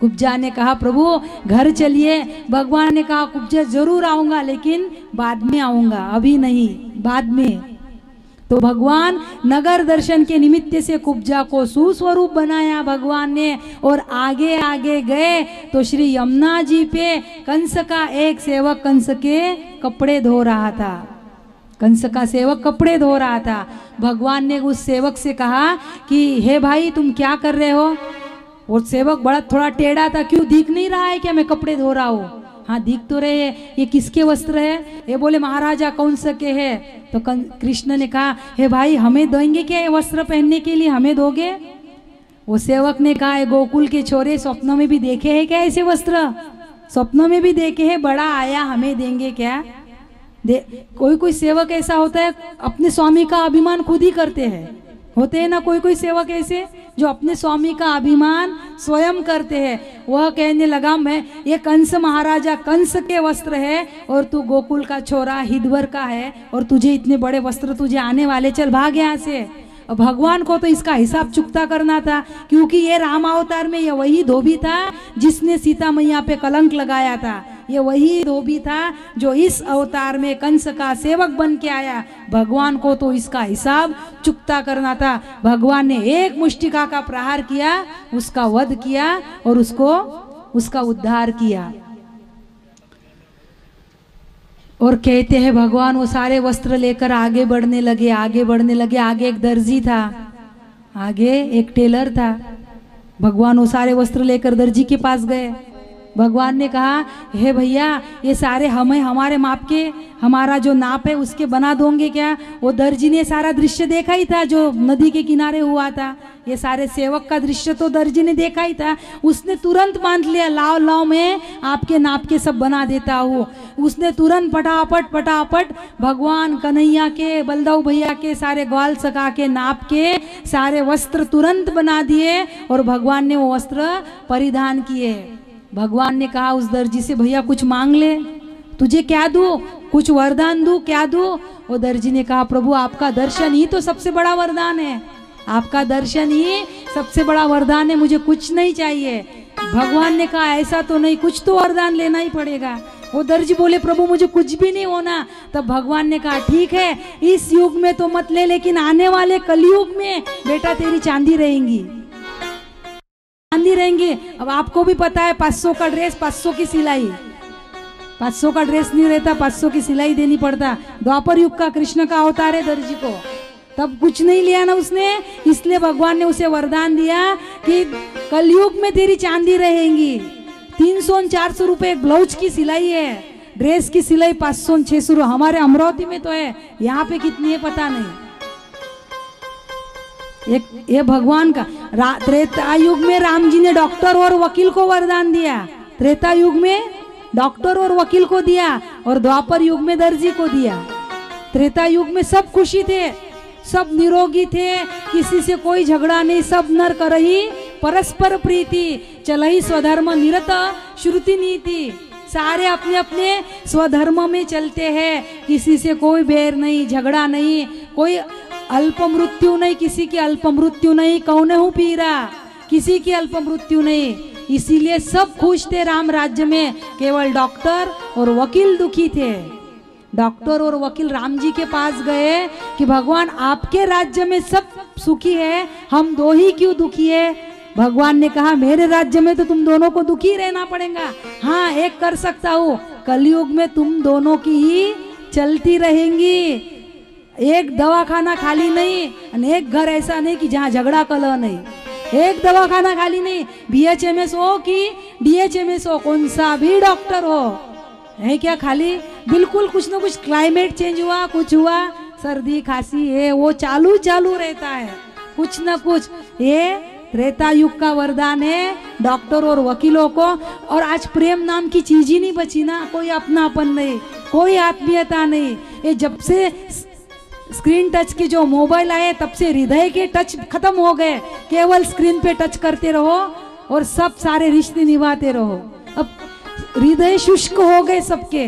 कुब्जा ने कहा प्रभु घर चलिए। भगवान ने कहा कुब्जा जरूर आऊंगा, लेकिन बाद में आऊंगा, अभी नहीं, बाद में। तो भगवान नगर दर्शन के निमित्त से कुब्जा को सुस्वरूप बनाया भगवान ने, और आगे आगे गए तो श्री यमुना जी पे कंस का एक सेवक कंस के कपड़े धो रहा था। कंस का सेवक कपड़े धो रहा था। भगवान ने उस सेवक से कहा कि हे भाई तुम क्या कर रहे हो? वो सेवक बड़ा थोड़ा टेढ़ा था, क्यों दिख नहीं रहा है क्या मैं कपड़े धो रहा हूँ? हाँ दिख तो रहे हैं। ये किसके वस्त्र है? ये बोले महाराजा कंस के है। तो कृष्ण ने कहा हे भाई हमें देंगे क्या ये वस्त्र पहनने के लिए, हमें दोगे? वो सेवक ने कहा गोकुल के छोरे स्वप्नों में भी देखे हैं क्या ऐसे वस्त्र? स्वप्नों में भी देखे हैं, बड़ा आया, हमें देंगे क्या? कोई कोई सेवक ऐसा होता है अपने स्वामी का अभिमान खुद ही करते हैं, होते हैं ना कोई कोई सेवक ऐसे जो अपने स्वामी का अभिमान स्वयं करते हैं। वह कहने लगा मैं ये कंस महाराजा कंस के वस्त्र है और तू गोकुल का छोरा हिदवर का है और तुझे इतने बड़े वस्त्र तुझे आने वाले, चल भाग यहाँ से। भगवान को तो इसका हिसाब चुकता करना था, क्योंकि ये राम अवतार में ये वही धोबी था जिसने सीता मैया पे कलंक लगाया था। ये वही धोबी था जो इस अवतार में कंस का सेवक बन के आया। भगवान को तो इसका हिसाब चुकता करना था। भगवान ने एक मुष्टिका का प्रहार किया, उसका वध किया और उसका उद्धार किया। और कहते हैं भगवान वो सारे वस्त्र लेकर आगे बढ़ने लगे। आगे एक दर्जी था, आगे एक टेलर था। भगवान वो सारे वस्त्र लेकर दर्जी के पास गए। भगवान ने कहा हे भैया ये सारे हमें हमारे माप के, हमारा जो नाप है उसके बना दोगे क्या? वो दर्जी ने सारा दृश्य देखा ही था जो नदी के किनारे हुआ था। ये सारे सेवक का दृश्य तो दर्जी ने देखा ही था। उसने तुरंत बांध लिया, लाओ लाओ मैं आपके नाप के सब बना देता हूँ। उसने तुरंत फटाफट भगवान कन्हैया के, बलदेव भैया के सारे ग्वाल सखा के नाप के सारे वस्त्र तुरंत बना दिए और भगवान ने वो वस्त्र परिधान किए। भगवान ने कहा उस दर्जी से भैया कुछ मांग ले, तुझे क्या दूं, कुछ वरदान दूं, क्या दूं? वो दर्जी ने कहा प्रभु आपका दर्शन ही तो सबसे बड़ा वरदान है, आपका दर्शन ही सबसे बड़ा वरदान है, मुझे कुछ नहीं चाहिए। भगवान ने कहा ऐसा तो नहीं, कुछ तो वरदान लेना ही पड़ेगा। वो दर्जी बोले प्रभु मुझे कुछ भी नहीं होना। तब भगवान ने कहा ठीक है इस युग में तो मत ले, लेकिन आने वाले कलयुग में बेटा तेरी चांदी रहेंगी। अब आपको भी पता है 500 का ड्रेस 500 की सिलाई, 500 का ड्रेस नहीं रहता, 500 की सिलाई देनी पड़ता। द्वापर युग का कृष्ण का अवतार है दर्जी को, तब कुछ नहीं लिया ना उसने, इसलिए भगवान ने उसे वरदान दिया कि कलयुग में तेरी चांदी रहेंगी। 300-400 रुपए एक ब्लाउज की सिलाई है, ड्रेस की सिलाई 500-600। हमारे अमरावती में तो है, यहाँ पे कितनी है पता नहीं। ये भगवान का त्रेता युग में राम जी ने डॉक्टर और वकील को वरदान दिया। त्रेता युग में डॉक्टर और वकील को दिया और द्वापर युग में दर्जी को दिया। त्रेता युग में सब खुशी थे, सब निरोगी थे, किसी से कोई झगड़ा नहीं, सब नर करही परस्पर प्रीति, चलही स्वधर्म निरत श्रुति नीति। सारे अपने अपने स्वधर्म में चलते हैं, किसी से कोई बैर नहीं, झगड़ा नहीं, कोई अल्प मृत्यु नहीं, किसी की अल्प मृत्यु नहीं, कौन हूँ पीरा, किसी की अल्प मृत्यु नहीं। इसीलिए सब खुश थे राम राज्य में, केवल डॉक्टर और वकील दुखी थे। डॉक्टर और वकील राम जी के पास गए कि भगवान आपके राज्य में सब सुखी है, हम दो ही क्यों दुखी है? भगवान ने कहा मेरे राज्य में तो तुम दोनों को दुखी रहना पड़ेगा। हाँ एक कर सकता हूँ, कलयुग में तुम दोनों की ही चलती रहेंगी। एक दवाखाना खाली नहीं, एक घर ऐसा नहीं कि जहाँ झगड़ा कलह नहीं। एक दवाखाना खाली नहीं, BHMS हो कि DHMS हो, कौन सा भी डॉक्टर हो, है क्या खाली? बिल्कुल कुछ ना कुछ, क्लाइमेट चेंज हुआ, कुछ हुआ, सर्दी खांसी है, वो चालू रहता है कुछ ना कुछ। ये त्रेता युग का वरदान है डॉक्टर और वकीलों को। और आज प्रेम नाम की चीज ही नहीं बची ना, कोई अपनापन नहीं, कोई आत्मीयता नहीं। ये जब से स्क्रीन टच के जो मोबाइल आए तब से हृदय के टच खत्म हो गए, केवल स्क्रीन पे टच करते रहो और सब सारे रिश्ते निभाते रहो। अब हृदय शुष्क हो गए सबके,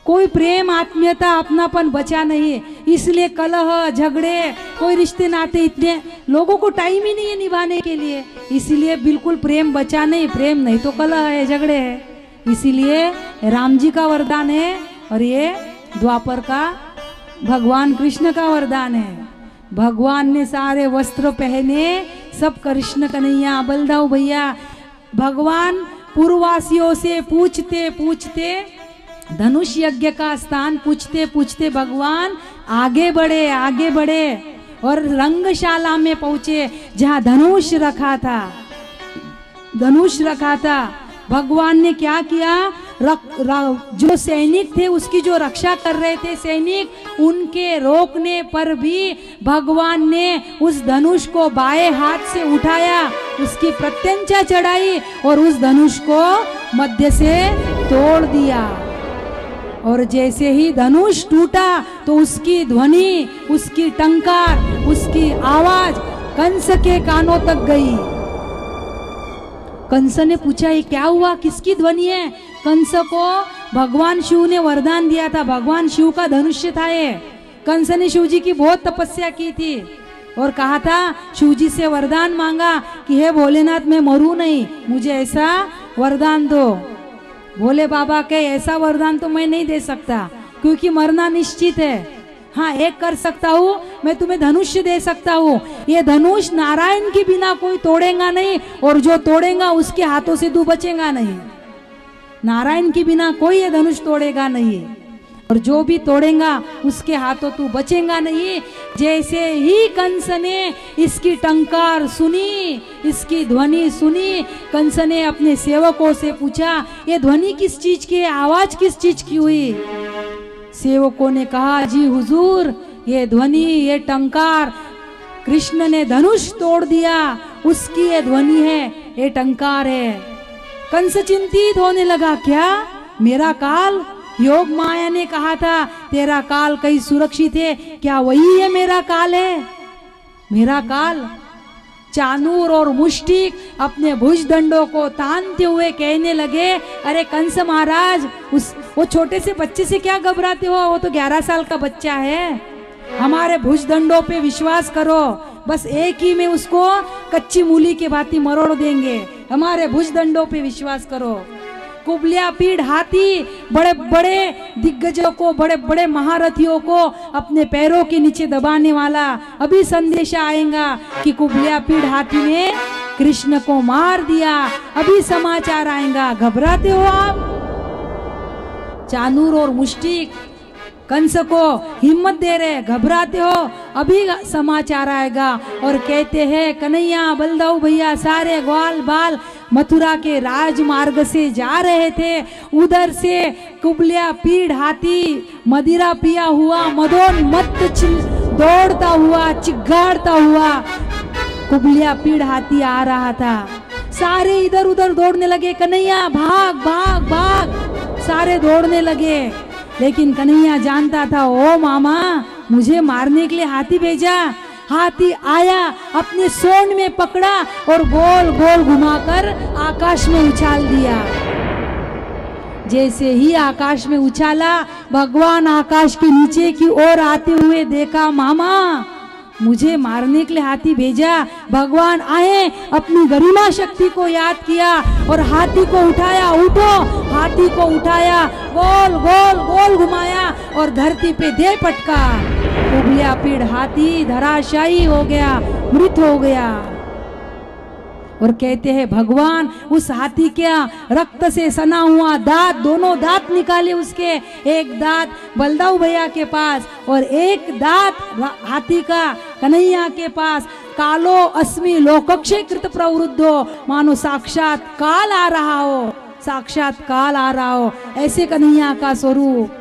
कोई प्रेम आत्मीयता अपनापन बचा नहीं। इसलिए कलह झगड़े, कोई रिश्ते नाते इतने लोगों को टाइम ही नहीं है निभाने के लिए, इसीलिए बिल्कुल प्रेम बचा नहीं। प्रेम नहीं तो कलह है, झगड़े है। इसीलिए राम जी का वरदान है और ये द्वापर का भगवान कृष्ण का वरदान है। भगवान ने सारे वस्त्र पहने, सब कृष्ण कन्हैया बलदाऊ भैया। भगवान पूर्ववासियों से पूछते पूछते धनुष यज्ञ का स्थान पूछते पूछते भगवान आगे बढ़े और रंगशाला में पहुंचे जहां धनुष रखा था। भगवान ने क्या किया, जो सैनिक थे उसकी जो रक्षा कर रहे थे सैनिक, उनके रोकने पर भी भगवान ने उस धनुष को बाएं हाथ से उठाया, उसकी प्रत्यंचा चढ़ाई और उस धनुष को मध्य से तोड़ दिया। और जैसे ही धनुष टूटा तो उसकी ध्वनि, उसकी टंकार, उसकी आवाज कंस के कानों तक गई। कंस ने पूछा ये क्या हुआ, किसकी ध्वनि है? कंस को भगवान शिव ने वरदान दिया था, भगवान शिव का धनुष्य था ये। कंस ने शिव जी की बहुत तपस्या की थी और कहा था, शिव जी से वरदान मांगा कि हे भोलेनाथ मैं मरूं नहीं, मुझे ऐसा वरदान दो। भोले बाबा के ऐसा वरदान तो मैं नहीं दे सकता क्योंकि मरना निश्चित है। हाँ एक कर सकता हूँ, मैं तुम्हें धनुष दे सकता हूँ। ये धनुष नारायण के बिना कोई तोड़ेगा नहीं और जो तोड़ेगा उसके हाथों से तू बचेगा नहीं। नारायण के बिना कोई ये धनुष तोड़ेगा नहीं और जो भी तोड़ेगा उसके हाथों तू बचेगा नहीं। जैसे ही कंस ने इसकी टंकार सुनी, इसकी ध्वनि सुनी, कंस ने अपने सेवकों से पूछा ये ध्वनि किस चीज की है, आवाज किस चीज की हुई? सेवकों ने कहा जी हुजूर ये ध्वनि, ये टंकार कृष्ण ने धनुष तोड़ दिया उसकी ये ध्वनि है, ये टंकार है। कंस चिंतित होने लगा, क्या मेरा काल? योग माया ने कहा था तेरा काल कहीं सुरक्षित है, क्या वही है मेरा काल है? मेरा काल? चानूर और मुष्टिक अपने भुजदंडों को तानते हुए कहने लगे, अरे कंस महाराज वो छोटे से बच्चे से क्या घबराते हो, वो तो 11 साल का बच्चा है। हमारे भुजदंडों पे विश्वास करो, बस एक ही में उसको कच्ची मूली के भांति मरोड़ देंगे। हमारे भुजदंडों पे विश्वास करो। कुबलिया पीढ़ हाथी बड़े बड़े दिग्गजों को, बड़े बड़े महारथियों को अपने पैरों के नीचे दबाने वाला अभी संदेशा आएगा कि कुबलिया पीढ़ हाथी ने कृष्ण को मार दिया, अभी समाचार आएगा। घबराते हो आप? चानूर और मुष्टिक कंस को हिम्मत दे रहे, घबराते हो? अभी समाचार आएगा। और कहते हैं कन्हैया बलदाऊ भैया सारे ग्वाल बाल मथुरा के राजमार्ग से जा रहे थे, उधर से कुबलिया पीढ़ हाथी मदिरा पिया हुआ मदोन्मत्त दौड़ता हुआ चिघाड़ता हुआ कुबलिया पीढ़ हाथी आ रहा था। सारे इधर उधर दौड़ने लगे, कन्हैया भाग भाग भाग, सारे दौड़ने लगे। लेकिन कन्हैया जानता था, ओ मामा मुझे मारने के लिए हाथी भेजा। हाथी आया, अपने सोंड में पकड़ा और गोल गोल घुमाकर आकाश में उछाल दिया। जैसे ही आकाश में उछाला, भगवान आकाश के नीचे की ओर आते हुए देखा, मामा मुझे मारने के लिए हाथी भेजा। भगवान आए, अपनी गरिमा शक्ति को याद किया और हाथी को उठाया, उठो। हाथी को उठाया, गोल गोल गोल घुमाया और धरती पे दे पटका। कुबलिया पीढ़ हाथी धराशायी हो गया, मृत हो गया। और कहते हैं भगवान उस हाथी के रक्त से सना हुआ दांत, दोनों दांत निकाले उसके, एक दांत बलदाऊ भैया के पास और एक दांत हाथी का कन्हैया के पास। कालो अस्मि लोकक्षय कृत प्रवृद्धो, मानो साक्षात काल आ रहा हो, साक्षात काल आ रहा हो, ऐसे कन्हैया का स्वरूप।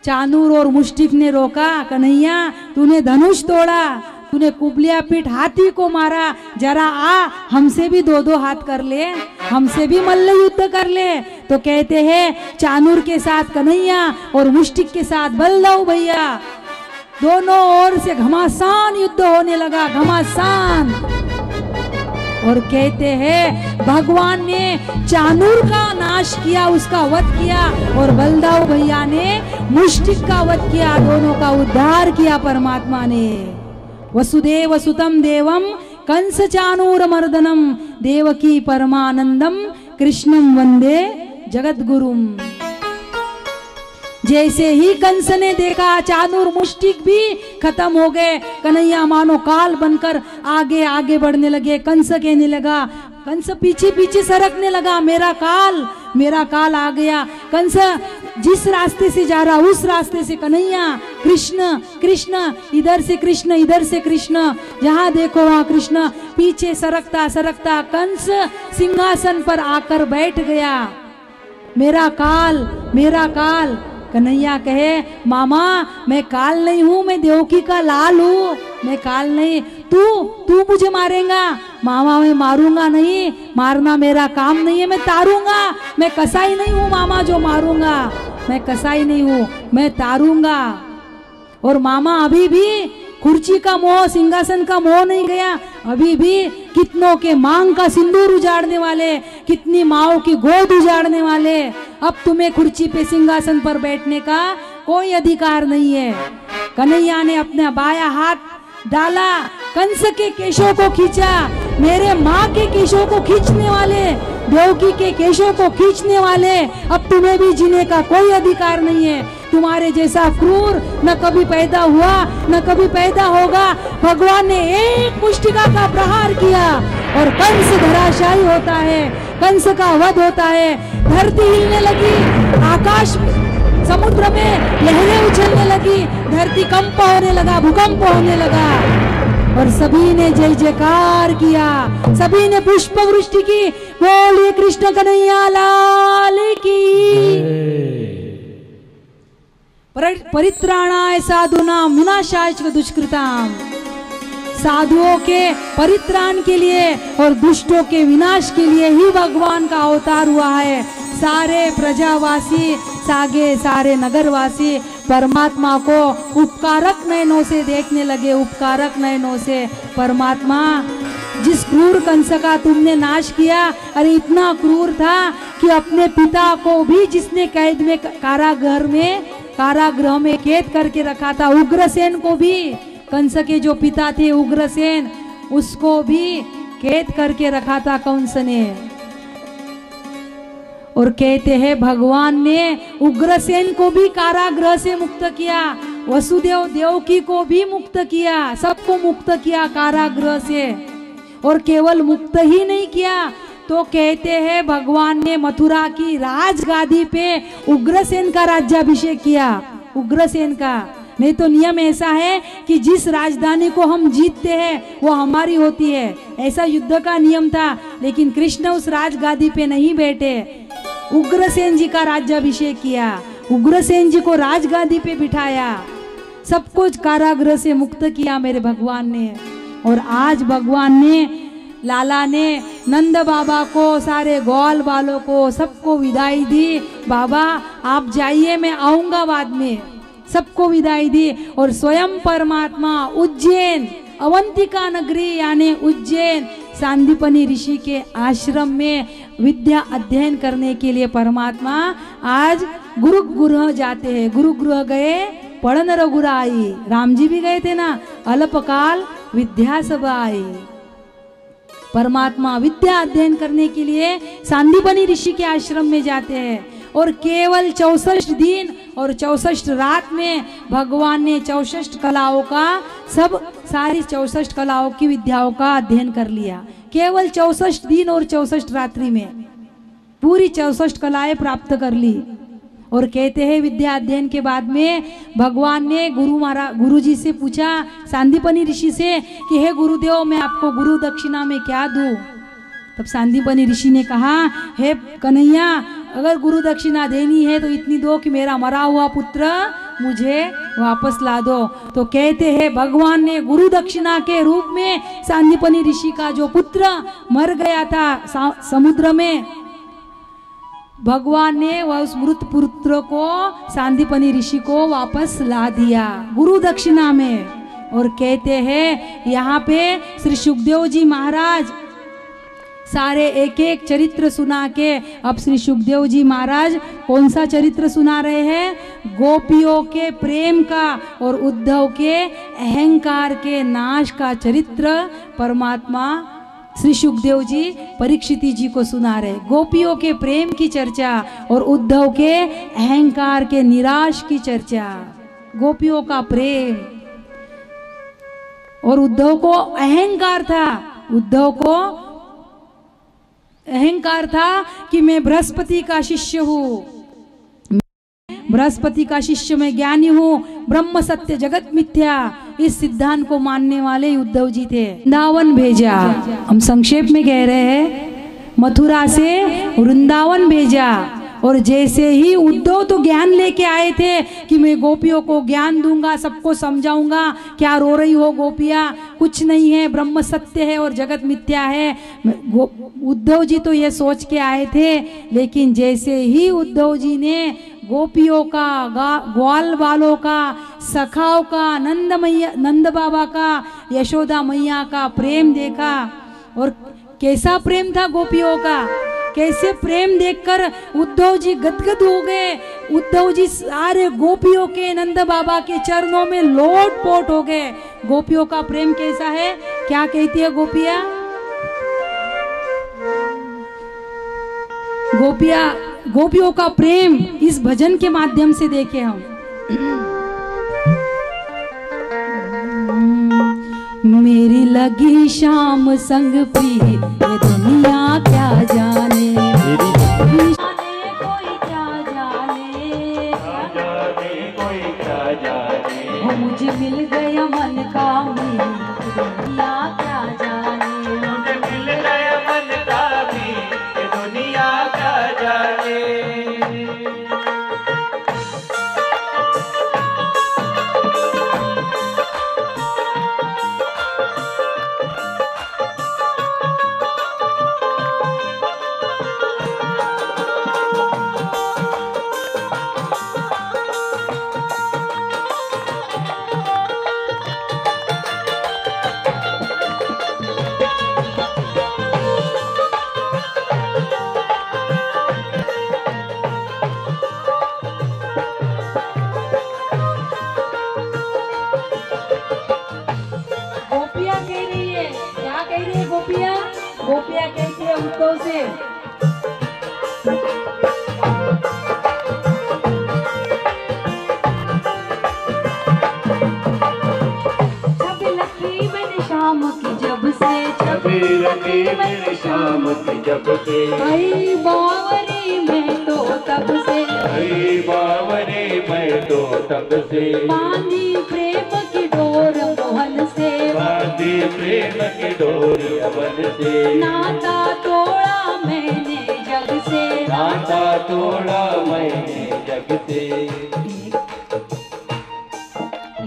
चानूर और मुष्टिक ने रोका, कन्हैया तूने धनुष तोड़ा, तूने कुबलिया पीठ हाथी को मारा, जरा आ हमसे भी दो दो हाथ कर ले, हमसे भी मल्ल युद्ध कर ले। तो कहते हैं चानूर के साथ कन्हैया और मुष्टिक के साथ बलदाऊ भैया, दोनों ओर से घमासान युद्ध होने लगा, घमासान। और कहते हैं भगवान ने चानूर का नाश किया, उसका वध किया, और बलदाऊ भैया ने मुष्टिक का वध किया, दोनों का उद्धार किया परमात्मा ने। वसुदेव सुतम देवम कंस चानूर मर्दनम देवकी परमानंदम कृष्णम वंदे जगत गुरुम। जैसे ही कंस ने देखा चानूर मुष्टिक भी खत्म हो गए, कन्हैया मानो काल बनकर आगे आगे बढ़ने लगे। कंस कहने लगा, कंस पीछे पीछे सरकने लगा, मेरा काल आ गया। कंस जिस रास्ते से जा रहा उस रास्ते से कन्हैया कृष्ण कृष्ण, इधर से कृष्ण इधर से कृष्ण, जहाँ देखो वहाँ कृष्ण, पीछे सरकता सरकता कंस सिंहासन पर आकर बैठ गया। मेरा काल। कन्हैया कहे, मामा मैं काल नहीं हूँ, मैं देवकी का लाल हूँ, मैं काल नहीं। तू मुझे मारेगा? मामा मैं मारूंगा नहीं, मारना मेरा काम नहीं है, मैं तारूंगा। मैं कसाई नहीं हूँ मामा जो मारूंगा, मैं कसाई नहीं हूँ, मैं तारूंगा। और मामा अभी भी कुर्सी का मोह, सिंहासन का मोह नहीं गया, अभी भी कितनों के मांग का सिंदूर उजाड़ने वाले, कितनी माओ की गोद उजाड़ने वाले, अब तुम्हें कुर्सी पे सिंहासन पर बैठने का कोई अधिकार नहीं है। कन्हैया ने अपना बाया हाथ डाला, कंस के केशों को खींचा, मेरे माँ के केशों को खींचने वाले, देवकी के केशों को खींचने वाले, अब तुम्हें भी जीने का कोई अधिकार नहीं है। तुम्हारे जैसा क्रूर न कभी पैदा हुआ न कभी पैदा होगा। भगवान ने एक मुष्टिका का प्रहार किया और कंस धराशायी होता है, कंस का वध होता है। धरती हिलने लगी, आकाश समुद्र में लहरें उछलने लगी, धरती कंप होने लगा, भूकंप होने लगा, और सभी ने जय जयकार किया, सभी ने पुष्प वृष्टि की। बोलिए कृष्ण कन्हैया लाल की। परित्राणाय साधूनां विनाशाय च दुष्कृताम्। साधुओं के परित्राण के लिए और दुष्टों के विनाश के लिए ही भगवान का अवतार हुआ है। सारे प्रजावासी, सारे नगरवासी परमात्मा को उपकारक नयनों से देखने लगे, उपकारक नयनों से। परमात्मा, जिस क्रूर कंस का तुमने नाश किया, अरे इतना क्रूर था कि अपने पिता को भी जिसने कैद में कारागृह में कैद करके रखा था, उग्रसेन को भी, कंस के जो पिता थे उग्रसेन, उसको भी कैद करके रखा था कंस ने। और कहते हैं भगवान ने उग्रसेन को भी कारागृह से मुक्त किया, वसुदेव देवकी को भी मुक्त किया, सबको मुक्त किया कारागृह से। और केवल मुक्त ही नहीं किया, तो कहते हैं भगवान ने मथुरा की राजगादी पे उग्रसेन का राज्याभिषेक किया, उग्रसेन का। नहीं तो नियम ऐसा है कि जिस राजधानी को हम जीतते हैं वो हमारी होती है, ऐसा युद्ध का नियम था। लेकिन कृष्ण उस राजगादी पे नहीं बैठे, उग्रसेन जी का राज्याभिषेक किया, उग्रसेन जी को राजगादी पे बिठाया, सब कुछ कारागृह से मुक्त किया मेरे भगवान ने। और आज भगवान ने, लाला ने नंद बाबा को, सारे ग्वाल वालों को, सबको विदाई दी। बाबा आप जाइए, मैं आऊंगा बाद में, सबको विदाई दी। और स्वयं परमात्मा उज्जैन, अवंतिका नगरी यानी उज्जैन सांदीपनी ऋषि के आश्रम में विद्या अध्ययन करने के लिए परमात्मा आज गुरुगृह जाते हैं। गुरुगृह गए पढ़न रघुराई, राम जी भी गए थे ना, अल्पकाल विद्या सब आई। परमात्मा विद्या अध्ययन करने के लिए सांदीपनी ऋषि के आश्रम में जाते हैं। और केवल 64 दिन और 64 रात में भगवान ने 64 कलाओं का, सारी 64 कलाओं की विद्याओं का अध्ययन कर लिया। केवल 64 दिन और 64 रात्रि में पूरी 64 कलाएं प्राप्त कर ली। और कहते हैं विद्या अध्ययन के बाद में भगवान ने गुरु जी से पूछा, सांदीपनी ऋषि से, कि हे गुरुदेव मैं आपको गुरु दक्षिणा में क्या दूं? तब सांदीपनी ऋषि ने कहा, हे कन्हैया अगर गुरु दक्षिणा देनी है तो इतनी दो कि मेरा मरा हुआ पुत्र मुझे वापस ला दो। तो कहते हैं भगवान ने गुरु दक्षिणा के रूप में सांदीपनी ऋषि का जो पुत्र मर गया था समुद्र में, भगवान ने वह उस मृत पुत्र को सांदीपनी ऋषि को वापस ला दिया गुरु दक्षिणा में। और कहते हैं यहाँ पे श्री सुखदेव जी महाराज सारे एक एक चरित्र सुना के अब श्री सुखदेव जी महाराज कौन सा चरित्र सुना रहे हैं? गोपियों के प्रेम का और उद्धव के अहंकार के नाश का चरित्र परमात्मा श्री सुखदेव जी परीक्षित जी को सुना रहे। गोपियों के प्रेम की चर्चा और उद्धव के अहंकार के निराश की चर्चा। गोपियों का प्रेम और उद्धव को अहंकार था, उद्धव को अहंकार था कि मैं बृहस्पति का शिष्य हूं, बृहस्पति का शिष्य में ज्ञानी हूं, ब्रह्म सत्य जगत मिथ्या, इस सिद्धांत को मानने वाले उद्धव जी थे। वृंदावन भेजा, हम संक्षेप में कह रहे हैं, मथुरा से वृंदावन भेजा। और जैसे ही उद्धव तो ज्ञान लेके आए थे कि मैं गोपियों को ज्ञान दूंगा, सबको समझाऊंगा, क्या रो रही हो गोपियां, कुछ नहीं है, ब्रह्म सत्य है और जगत मिथ्या है। उद्धव जी तो ये सोच के आए थे, लेकिन जैसे ही उद्धव जी ने गोपियों का, ग्वाल वालों का, सखाओं का, नंद बाबा का, यशोदा मैया का प्रेम देखा, और कैसा प्रेम था गोपियों का, कैसे प्रेम देखकर उद्धव जी गदगद हो गए। उद्धव जी सारे गोपियों के, नंद बाबा के चरणों में लोट-पोट हो गए। गोपियों का प्रेम कैसा है, क्या कहती है गोपियां? गोपियों का प्रेम इस भजन के माध्यम से देखे हम। मेरी लगी शाम संग प्रीत, ये दुनिया क्या जाने, कोई क्या जाने, कोई क्या जाने, वो मुझे मिल गया मन का मीत, दुनिया क्या जाने, मुझे मिल गया मन का मीत, ये दुनिया क्या जाने। गोपियां कहती है उद्धव से, छवि लगी मेरी शाम की जब से, छवि लगी मेरी शाम की जब से, आई बावरी मैं तो तब से, आई बावरी मैं तो तब से, बांधी प्रेम की डोर मोहन से, बांधी प्रेम की डोर मोहन से, नाता तोड़ा मैंने जग से, नाता तोड़ा मैंने जग से।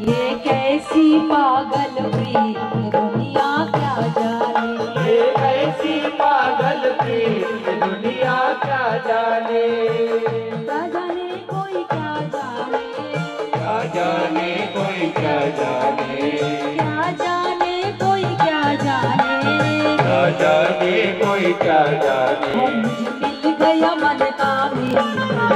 ये कैसी पागल प्रीत, दुनिया क्या जाने, ये कैसी पागल प्रीत, दुनिया क्या जाने, क्या जाने कोई क्या जाने, क्या जाने कोई क्या जाने, क्या जाने कोई क्या जाने, क्या जाने कोई क्या जाने, मुझे मिल गया मन का मीत, दुनिया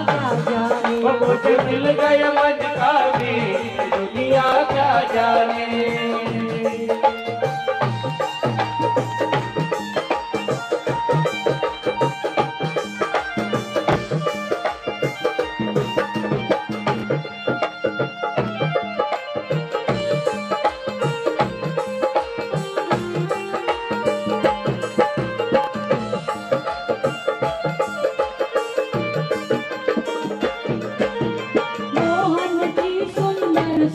क्या जाने, मुझे मिल गया मन का मीत, दुनिया क्या जाने। मोहन की सुंदर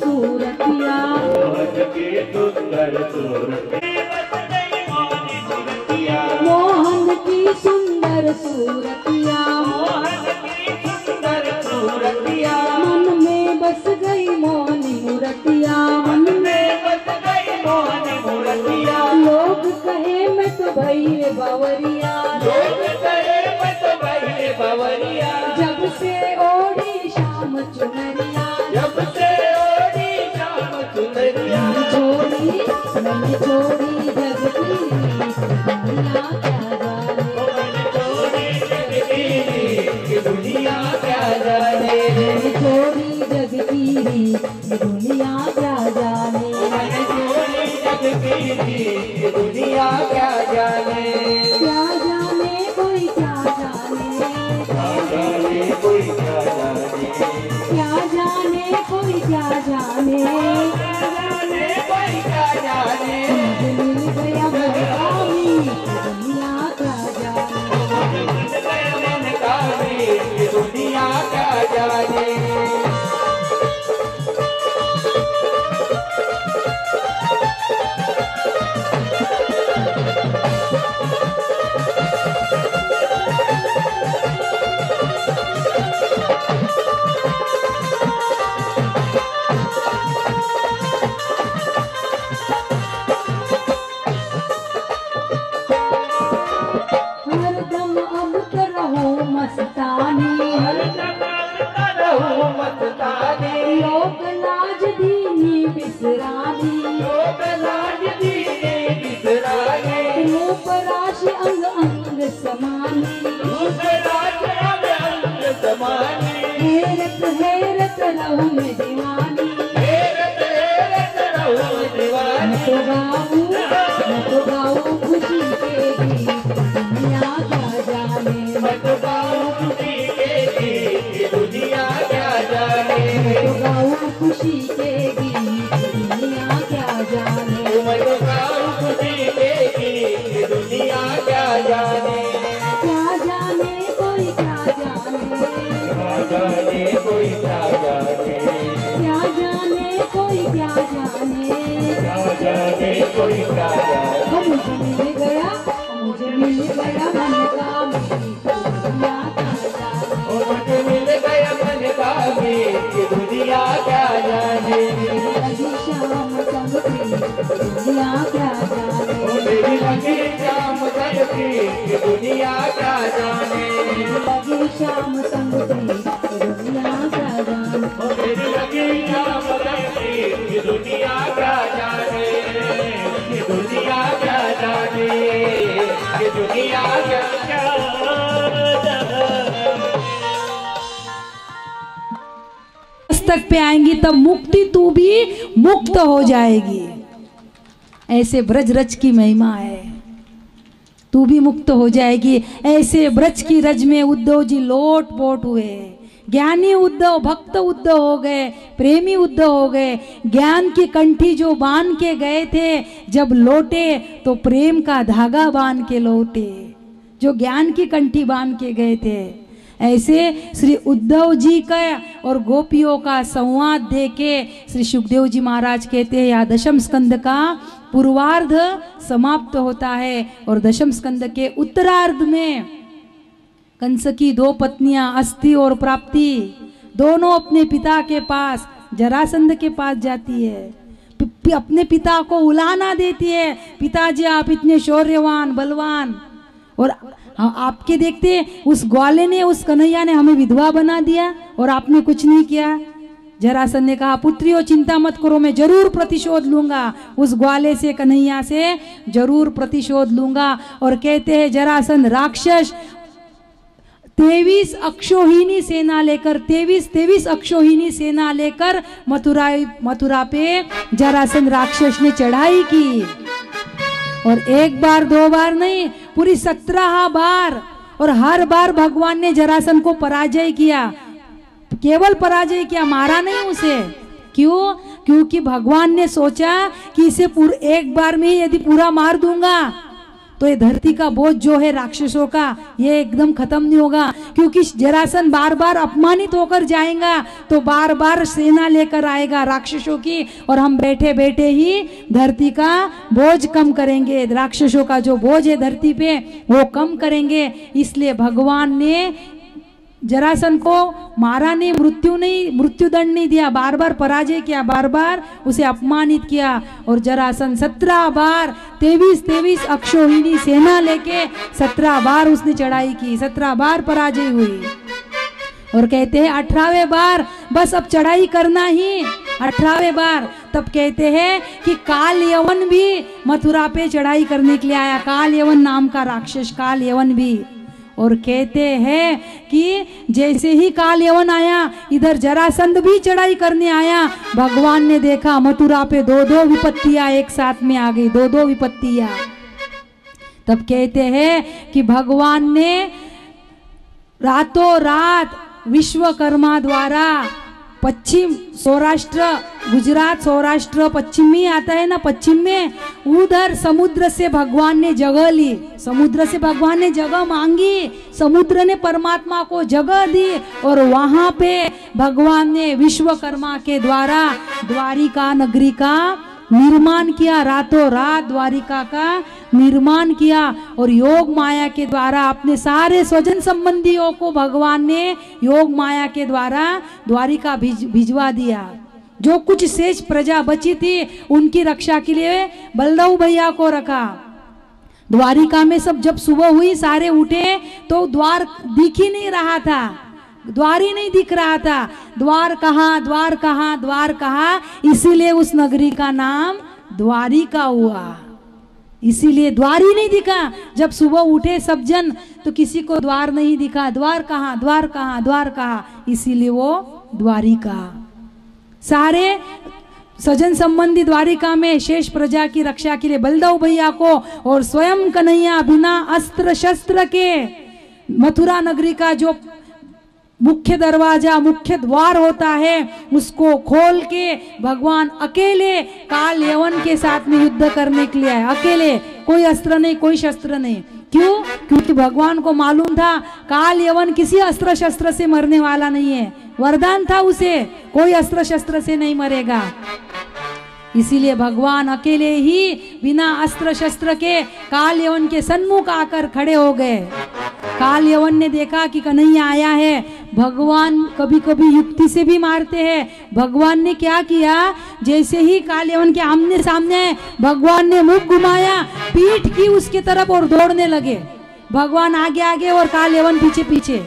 सूरतिया, मोहन की सुंदर सूरतिया, मन में बस गई मोहनी मूर्तिया, मन में बस गई मोहनी मूर्तिया, लोग कहे मैं तो भई बावरिया, लोग कहे मैं तो भई बावरिया, जब से ओढ़ी शाम चुनरिया, जब से ओढ़ी शाम चुनरिया, मैंने छोड़ी जग की दुनिया। समानी, हैरत हैरत रहूं मैं दीवानी, मैं तो गाऊं खुशी के गीत, दुनिया क्या जाने, मैं तो गाऊं खुशी के गीत, दुनिया क्या जाने, मैं तो गाऊं खुशी के गीत, दुनिया क्या जाने, मैं तो गाऊं खुशी के गीत, दुनिया क्या जाने, क्या जाने कोई क्या जाने, क्या जाने कोई क्या जाने, क्या जाने कोई क्या जाने, क्या जाने कोई क्या जाने, मुझे मिल गया मन का मीत, दुनिया क्या जाने, मुझे मिल गया मन का मीत, दुनिया क्या जाने, लगी शाम संग प्रीत, दुनिया क्या जाने, मेरी लगी शाम संग प्रीत, दुनिया क्या जाने, लगी शाम संग प्रीत, दुनिया क्या जाने, मेरी लगी शाम संग प्रीत, दुनिया क्या जाने, दुनिया क्या जाने, दुनिया क्या तक पे आएंगी तब मुक्ति तू भी मुक्त हो जाएगी। ऐसे ब्रज रज की महिमा है, तू भी मुक्त हो जाएगी। ऐसे ब्रज की रज में उद्धव जी लोट पोट हुए, ज्ञानी उद्धव भक्त उद्धव हो गए, प्रेमी उद्धव हो गए। ज्ञान की कंठी जो बांध के गए थे, जब लौटे तो प्रेम का धागा बांध के लौटे, जो ज्ञान की कंठी बांध के गए थे। ऐसे श्री उद्धव जी का और गोपियों का संवाद देके श्री सुखदेव जी महाराज कहते हैं, या दशम स्कंद का पूर्वार्ध समाप्त होता है और दशम स्कंद के उत्तरार्ध में कंस की दो पत्नियां अस्थि और प्राप्ति दोनों अपने पिता के पास जरासंध के पास जाती है, अपने पिता को उलाहना देती है, पिताजी आप इतने शौर्यवान बलवान, और आपके देखते उस ग्वाले ने उस कन्हैया ने हमें विधवा बना दिया और आपने कुछ नहीं किया। जरासंध ने कहा, पुत्रियों चिंता मत करो, मैं जरूर प्रतिशोध लूंगा, उस ग्वाले से कन्हैया से जरूर प्रतिशोध लूंगा। और कहते हैं जरासंध राक्षस 23 अक्षोहिणी सेना लेकर 23 अक्षोहिणी सेना लेकर मथुरा पे जरासंध राक्षस ने चढ़ाई की, और एक बार दो बार नहीं, पूरी 17 बार, और हर बार भगवान ने जरासंध को पराजय किया। केवल पराजय किया, मारा नहीं उसे। क्यों? क्योंकि भगवान ने सोचा कि इसे एक बार में यदि पूरा मार दूंगा तो ये धरती का बोझ जो है राक्षसों का ये एकदम खत्म नहीं होगा, क्योंकि जरासंध बार बार अपमानित होकर जाएगा तो बार बार सेना लेकर आएगा राक्षसों की, और हम बैठे बैठे ही धरती का बोझ कम करेंगे, राक्षसों का जो बोझ है धरती पे वो कम करेंगे। इसलिए भगवान ने जरासंध को मारा नहीं, मृत्युदंड नहीं दिया, बार बार पराजय किया, बार बार उसे अपमानित किया। और जरासंध 17 बार 23 अक्षोहिणी सेना लेके 17 बार उसने चढ़ाई की, 17 बार पराजय हुई। और कहते हैं 18वें बार बस अब चढ़ाई करना ही, 18वें बार तब कहते हैं कि काल यवन भी मथुरा पे चढ़ाई करने के लिए आया, काल यवन नाम का राक्षस काल यवन भी। और कहते हैं कि जैसे ही काल यवन आया इधर जरासंध भी चढ़ाई करने आया, भगवान ने देखा मथुरा पे 2-2 विपत्तियां एक साथ में आ गई, 2-2 विपत्तियां। तब कहते हैं कि भगवान ने रातों रात विश्वकर्मा द्वारा पश्चिम सौराष्ट्र, गुजरात सौराष्ट्र पश्चिम में आता है ना, पश्चिम में उधर समुद्र से भगवान ने जगह ली, समुद्र से भगवान ने जगह मांगी, समुद्र ने परमात्मा को जगह दी, और वहां पे भगवान ने विश्वकर्मा के द्वारा द्वारिका नगरी का निर्माण किया, रातों रात द्वारिका का निर्माण किया। और योग माया के द्वारा अपने सारे स्वजन संबंधियों को भगवान ने योग माया के द्वारा द्वारिका भिजवा दिया। जो कुछ शेष प्रजा बची थी उनकी रक्षा के लिए बलदेव भैया को रखा। द्वारिका में सब जब सुबह हुई सारे उठे तो द्वार दिख ही नहीं रहा था, द्वार ही नहीं दिख रहा था, द्वार कहाँ द्वार कहाँ द्वार कहाँ, इसीलिए उस नगरी का नाम द्वारिका हुआ। इसीलिए द्वार ही नहीं दिखा। जब सुबह उठे सब जन तो किसी को द्वार नहीं दिखा, द्वार कहाँ, द्वार कहाँ, द्वार कहाँ, इसीलिए वो द्वारिका। सारे सजन संबंधी द्वारिका में शेष प्रजा की रक्षा के लिए बलदेव भैया को और स्वयं कन्हैया बिना अस्त्र शस्त्र के मथुरा नगरी का जो मुख्य दरवाजा, मुख्य द्वार होता है, उसको खोल के भगवान अकेले काल यवन के साथ में युद्ध करने के लिए आए। अकेले, कोई अस्त्र नहीं, कोई शस्त्र नहीं। क्यों? क्योंकि भगवान को मालूम था काल यवन किसी अस्त्र शस्त्र से मरने वाला नहीं है। वरदान था उसे, कोई अस्त्र शस्त्र से नहीं मरेगा। इसीलिए भगवान अकेले ही बिना अस्त्र शस्त्र के काल यवन के सन्मुख आकर खड़े हो गए। काल यवन ने देखा कि कन्हैया आया है। भगवान कभी कभी युक्ति से भी मारते हैं। भगवान ने क्या किया, जैसे ही काल यवन के आमने सामने भगवान ने मुख घुमाया, पीठ की उसके तरफ और दौड़ने लगे। भगवान आगे आगे और काल यवन पीछे पीछे,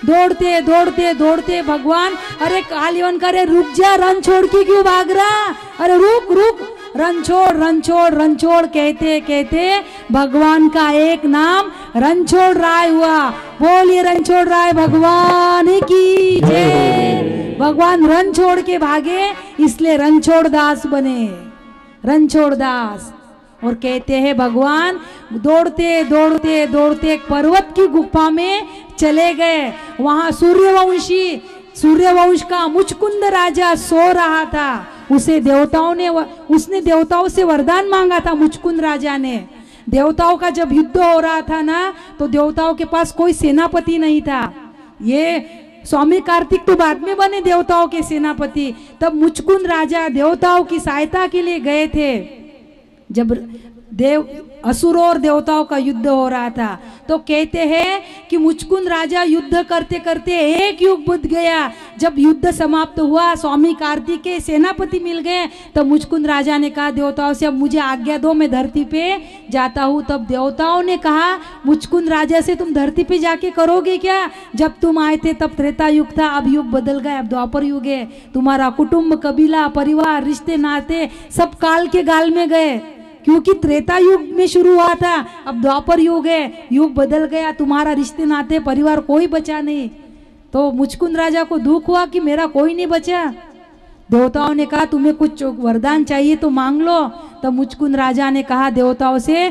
दौड़ते दौड़ते दौड़ते भगवान, अरे काल यवन करे रुक जा, रन छोड़ के क्यों भाग रहा, अरे रुक रुक, रणछोड़ रणछोड़ रणछोड़ कहते कहते भगवान का एक नाम रणछोड़ राय हुआ। बोलिए रणछोड़ राय भगवान की जय। भगवान रणछोड़ के भागे, इसलिए रणछोड़ दास बने, रणछोड़ दास। और कहते हैं भगवान दौड़ते दौड़ते दौड़ते एक पर्वत की गुफा में चले गए। वहां सूर्यवंश का मुचकुंद राजा सो रहा था। उसने देवताओं से वरदान मांगा था। मुचकुंद राजा ने, देवताओं का जब युद्ध हो रहा था ना, तो देवताओं के पास कोई सेनापति नहीं था। ये स्वामी कार्तिक तो बाद में बने देवताओं के सेनापति। तब मुचकुंद राजा देवताओं की सहायता के लिए गए थे। जब असुरों और देवताओं का युद्ध हो रहा था, तो कहते हैं कि मुचकुंद राजा युद्ध करते करते एक युग बीत गया। जब युद्ध समाप्त हुआ, स्वामी कार्तिक के सेनापति मिल गए, तब मुचकुंद राजा ने कहा देवताओं से, अब मुझे आज्ञा दो, मैं धरती पे जाता हूँ। तब देवताओं ने कहा मुचकुंद राजा से, तुम धरती पे जाके करोगे क्या? जब तुम आए थे तब त्रेता युग था, अब युग बदल गया, अब द्वापर युग है। तुम्हारा कुटुंब, कबीला, परिवार, रिश्ते नाते सब काल के गाल में गए, क्योंकि त्रेता युग में शुरू हुआ था, अब द्वापर युग है, युग बदल गया, तुम्हारा रिश्ते नाते परिवार कोई बचा नहीं। तो मुचकुंद राजा को दुख हुआ कि मेरा कोई नहीं बचा। देवताओं ने कहा तुम्हें कुछ वरदान चाहिए तो मांग लो। तब मुचकुंद राजा ने कहा देवताओं से,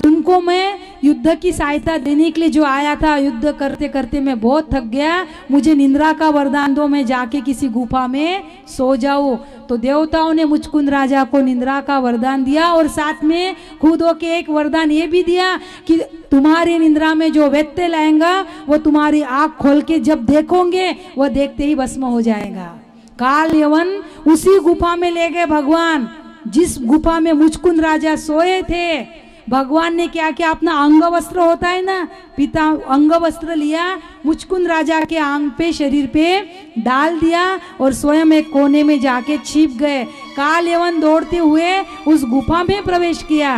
तुमको मैं युद्ध की सहायता देने के लिए जो आया था, युद्ध करते करते मैं बहुत थक गया, मुझे निंद्रा का वरदान दो, मैं जाके किसी गुफा में सो जाऊं। तो देवताओं ने मुचकुंद राजा को निंद्रा का वरदान दिया और साथ में खुद होके एक वरदान ये भी दिया कि तुम्हारी निंद्रा में जो व्यत्यय लाएगा वो तुम्हारी आंख खोल के जब देखोगे वह देखते ही भस्म हो जाएगा। काल यवन उसी गुफा में ले गए भगवान, जिस गुफा में मुचकुंद राजा सोए थे। भगवान ने क्या किया, अपना अंग वस्त्र होता है ना, पिता अंग वस्त्र लिया, मुचकुंद राजा के आंग पे, शरीर पे डाल दिया और स्वयं एक कोने में जाके छिप गए। काल यवन दौड़ते हुए उस गुफा में प्रवेश किया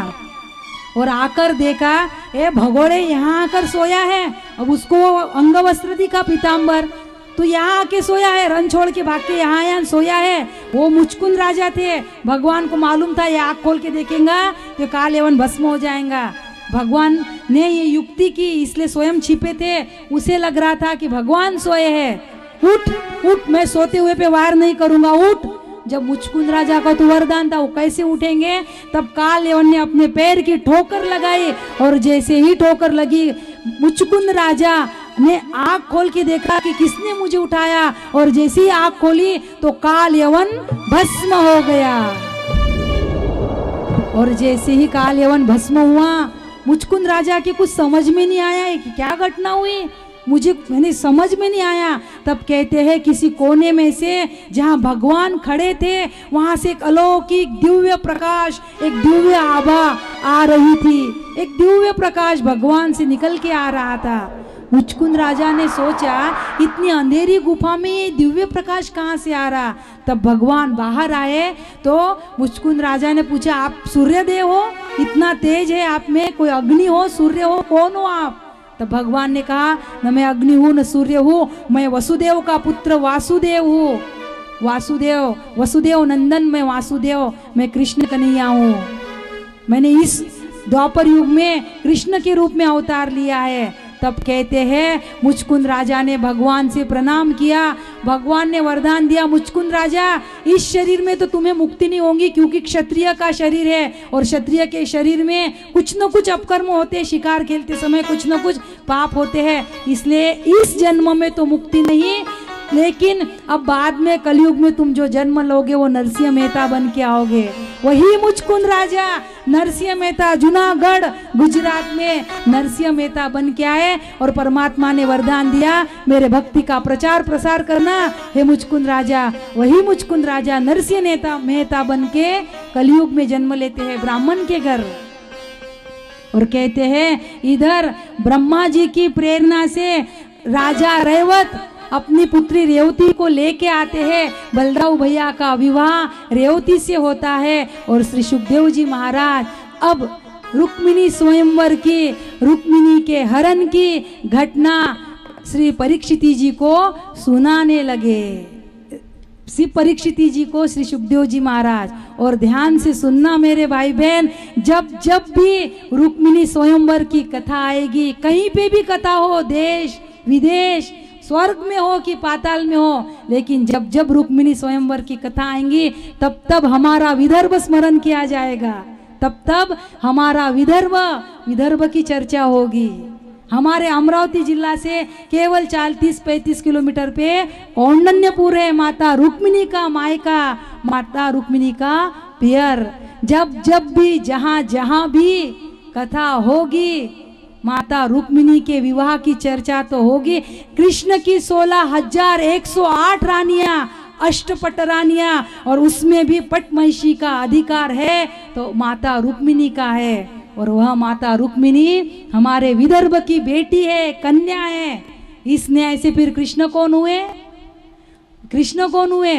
और आकर देखा, ए भगोड़े यहाँ आकर सोया है। अब उसको अंग वस्त्र दिखा, पीताम्बर, तो यहाँ आके सोया है, रन छोड़ के भाग के यहाँ सोया है। वो मुचकुंद राजा थे। भगवान को मालूम था ये आँख खोल के देखेगा तो काल यवन भस्म हो जाएगा। भगवान ने ये युक्ति की, इसलिए स्वयं छिपे थे। उसे लग रहा था कि भगवान सोए हैं, उठ उठ, मैं सोते हुए पे वार नहीं करूंगा, उठ। जब मुचकुंद राजा का तो वरदान था, वो कैसे उठेंगे? तब काल यवन ने अपने पैर की ठोकर लगाई और जैसे ही ठोकर लगी, मुचकुंद राजा ने आँख खोल के देखा कि किसने मुझे उठाया, और जैसे ही आँख खोली तो काल यवन भस्म हो गया। और जैसे ही काल यवन भस्म हुआ, मुचकुंद राजा के कुछ समझ में नहीं आया कि क्या घटना हुई, मैंने समझ में नहीं आया। तब कहते हैं किसी कोने में से जहाँ भगवान खड़े थे, वहां से एक अलौकिक दिव्य प्रकाश, एक दिव्य आभा आ रही थी। एक दिव्य प्रकाश भगवान से निकल के आ रहा था। मुचकुंद राजा ने सोचा इतनी अंधेरी गुफा में ये दिव्य प्रकाश कहाँ से आ रहा। तब भगवान बाहर आए तो मुचकुंद राजा ने पूछा, आप सूर्यदेव हो? इतना तेज है आप में, कोई अग्नि हो, सूर्य हो, कौन हो आप? तब भगवान ने कहा, न मैं अग्नि हूँ न सूर्य हूँ, मैं वसुदेव का पुत्र वासुदेव हूँ। वसुदेव नंदन, मैं वासुदेव, मैं कृष्ण कन्हैया हूँ। मैंने इस द्वापर युग में कृष्ण के रूप में अवतार लिया है। तब कहते हैं मुचकुंद राजा ने भगवान से प्रणाम किया। भगवान ने वरदान दिया, मुचकुंद राजा इस शरीर में तो तुम्हें मुक्ति नहीं होगी, क्योंकि क्षत्रिय का शरीर है और क्षत्रिय के शरीर में कुछ न कुछ अपकर्म होते हैं, शिकार खेलते समय कुछ न कुछ पाप होते हैं, इसलिए इस जन्म में तो मुक्ति नहीं, लेकिन अब बाद में कलयुग में तुम जो जन्म लोगे वो नरसिंह मेहता बन के आओगे। वही मुचकुंद राजा नरसिंह मेहता जूनागढ़ गुजरात में नरसिंह मेहता बन के आए और परमात्मा ने वरदान दिया, मेरे भक्ति का प्रचार प्रसार करना हे मुचकुंद राजा। वही मुचकुंद राजा नरसिंह मेहता बन के कलयुग में जन्म लेते हैं ब्राह्मण के घर। और कहते हैं इधर ब्रह्मा जी की प्रेरणा से राजा रेवत अपनी पुत्री रेवती को लेके आते हैं। बलराव भैया का विवाह रेवती से होता है और श्री सुखदेव जी महाराज अब रुक्मिणी स्वयंवर की, रुक्मिणी के हरण की घटना श्री परीक्षित जी को सुनाने लगे। श्री परीक्षित जी को श्री सुखदेव जी महाराज, और ध्यान से सुनना मेरे भाई बहन, जब जब भी रुक्मिणी स्वयंवर की कथा आएगी, कहीं पे भी कथा हो, देश विदेश, स्वर्ग में हो कि पाताल में हो, लेकिन जब जब रुक्मिणी स्वयंवर की कथा आएंगी तब तब हमारा विदर्भ स्मरण किया जाएगा, तब तब हमारा विदर्भ की चर्चा होगी। हमारे अमरावती जिला से केवल 40-35 किलोमीटर पे कौंडन्यपुर है, माता रुक्मिणी का मायका, माता रुक्मिणी का पियर। जब जब भी जहाँ जहाँ भी कथा होगी माता रुक्मिणी के विवाह की चर्चा तो होगी। कृष्ण की 16,108 रानियां, अष्टपट रानियां, और उसमें भी पट महिषी का अधिकार है तो माता रुक्मिणी का है। और वह माता रुक्मिणी हमारे विदर्भ की बेटी है, कन्या है। इस न्याय से फिर कृष्ण कौन हुए? कृष्ण कौन हुए?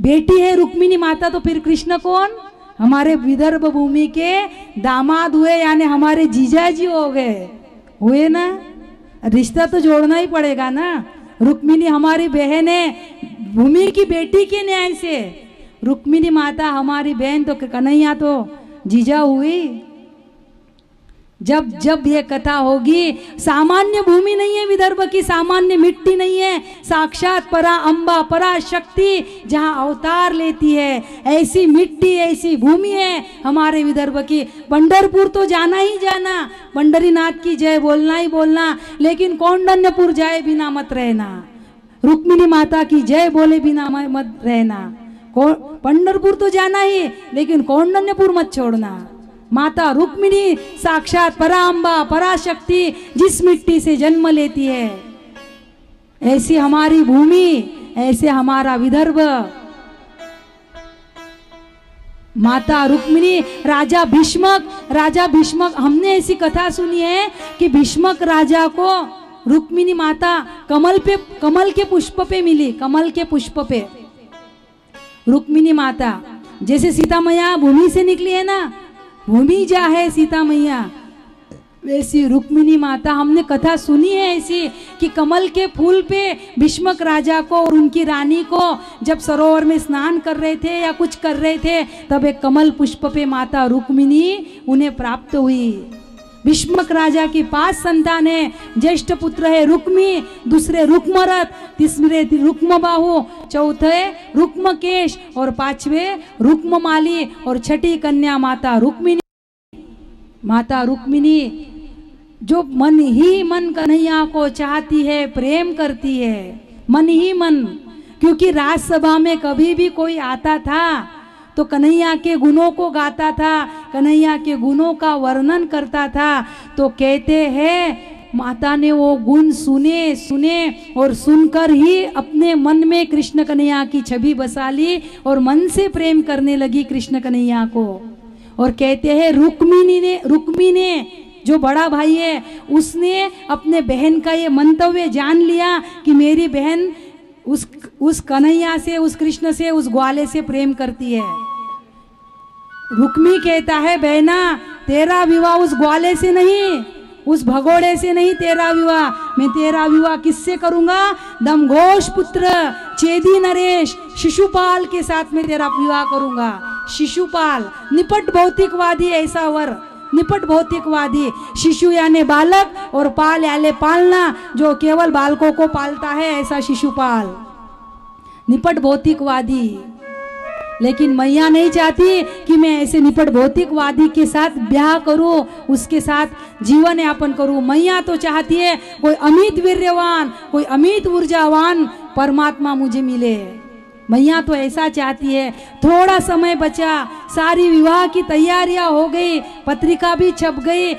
बेटी है रुक्मिणी माता, तो फिर कृष्ण कौन? हमारे विदर्भ भूमि के दामाद हुए, यानी हमारे जीजाजी हो गए, हुए ना। रिश्ता तो जोड़ना ही पड़ेगा ना। रुक्मिणी हमारी बहन है, भूमि की बेटी के न्याय से रुक्मिणी माता हमारी बहन, तो कन्हैया तो जीजा हुई। जब जब ये कथा होगी, सामान्य भूमि नहीं है विदर्भ की, सामान्य मिट्टी नहीं है, साक्षात परा अम्बा परा शक्ति जहाँ अवतार लेती है, ऐसी मिट्टी ऐसी भूमि है हमारे विदर्भ की। पंढरपुर तो जाना ही जाना, पंढरीनाथ की जय बोलना ही बोलना, लेकिन कौंडन्यपुर जाए बिना मत रहना, रुक्मिणी माता की जय बोले बिना मत रहना। पंढरपुर तो जाना ही, लेकिन कौंडन्यपुर मत छोड़ना। माता रुक्मिणी साक्षात पराम्बा पराशक्ति जिस मिट्टी से जन्म लेती है, ऐसी हमारी भूमि, ऐसे हमारा विदर्भ। माता रुक्मिणी, राजा भीष्मक, हमने ऐसी कथा सुनी है कि भीष्मक राजा को रुक्मिणी माता कमल के पुष्प पे मिली, कमल के पुष्प पे रुक्मिणी माता। जैसे सीता मैया भूमि से निकली है ना, भूमि जा है सीता मैया, वैसी रुक्मिणी माता। हमने कथा सुनी है ऐसी कि कमल के फूल पे भीष्मक राजा को और उनकी रानी को जब सरोवर में स्नान कर रहे थे या कुछ कर रहे थे, तब एक कमल पुष्प पे माता रुक्मिणी उन्हें प्राप्त हुई। भीष्मक राजा की 5 संतान है, ज्येष्ठ पुत्र है रुक्मी, दूसरे रुक्मरथ, तीसरे रुक्मबाहु, चौथे रुक्मकेश और 5वें रुक्ममाली, और छठी कन्या माता रुक्मिणी। माता रुक्मिणी जो मन ही मन कन्हैया को चाहती है, प्रेम करती है, मन ही मन। क्योंकि राजसभा में कभी भी कोई आता था तो कन्हैया के गुणों को गाता था, कन्हैया के गुणों का वर्णन करता था, तो कहते हैं माता ने वो गुण सुने और सुनकर ही अपने मन में कृष्ण कन्हैया की छवि बसा ली और मन से प्रेम करने लगी कृष्ण कन्हैया को। और कहते हैं रुक्मी ने जो बड़ा भाई है, उसने अपने बहन का ये मंतव्य जान लिया कि मेरी बहन उस कन्हैया से, उस कृष्ण से, उस ग्वाले से प्रेम करती है। रुक्मी कहता है बहना, तेरा विवाह उस ग्वाले से नहीं, उस भगोड़े से नहीं तेरा विवाह, मैं तेरा विवाह किससे करूंगा? दमघोष पुत्र चेदी नरेश शिशुपाल के साथ में तेरा विवाह करूंगा। शिशुपाल, निपट भौतिकवादी ऐसा वर, निपट भौतिकवादी। शिशु यानी बालक और पाल यानी पालना, जो केवल बालकों को पालता है, ऐसा शिशुपाल, निपट भौतिकवादी। लेकिन मैया नहीं चाहती कि मैं ऐसे निपट भौतिकवादी के साथ ब्याह करूं, उसके साथ जीवन यापन करूं। मैया तो चाहती है कोई अमित वीर्यवान, कोई अमित ऊर्जावान परमात्मा मुझे मिले। मैया तो ऐसा चाहती है। थोड़ा समय बचा, सारी विवाह की तैयारियां हो गई, पत्रिका भी छप गई,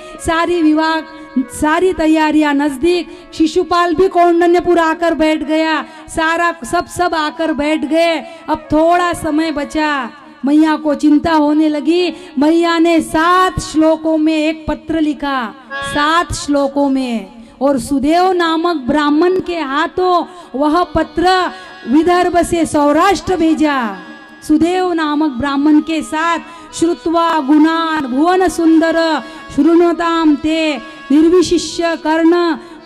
सारी तैयारियां नजदीक। शिशुपाल भी कौंडन्यपुर आकर बैठ गया, सारा सब आकर बैठ गए। अब थोड़ा समय बचा, मैया को चिंता होने लगी। मैया ने 7 श्लोकों में एक पत्र लिखा, 7 श्लोकों में, और सुदेव नामक ब्राह्मण के हाथों वह पत्र विदर्भ से सौराष्ट्र भेजा। सुदेव नामक ब्राह्मण के साथ श्रुत्वा गुणान भुवन सुंदर श्रुणोताम ते निर्विशिष्य कर्ण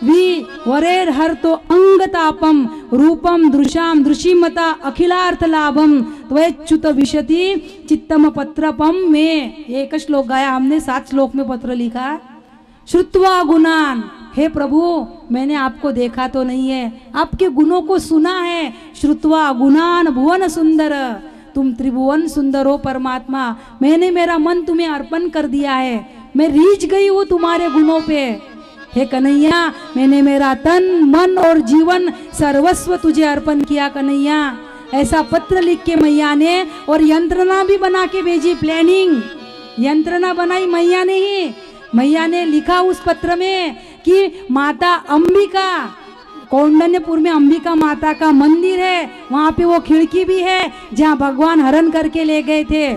वि वरेर हरतो अंगतापम रूपम दृशाम दृशिमता अखिलार्थ लाभम त्वच्युत विशति चित्तम पत्रपम में। एक श्लोक गाया हमने, 7 श्लोक में पत्र लिखा। श्रुत्वा गुणान, हे प्रभु मैंने आपको देखा तो नहीं है, आपके गुणों को सुना है। श्रुत्वा गुणान भुवन सुंदर, तुम त्रिभुवन सुंदर हो परमात्मा। मैंने मेरा मन तुम्हें अर्पण कर दिया है, मैं रीझ गई हूँ तुम्हारे गुणों पे। हे कन्हैया, मैंने मेरा तन मन और जीवन सर्वस्व तुझे अर्पण किया कन्हैया। ऐसा पत्र लिख के मैया ने, और यंत्रणा भी बना के भेजी, प्लानिंग यंत्रणा बनाई मैया ने ही। मैया ने लिखा उस पत्र में कि माता अंबिका, कौंडन्यपुर में अंबिका माता का मंदिर है, वहाँ पे वो खिड़की भी है जहाँ भगवान हरण करके ले गए थे।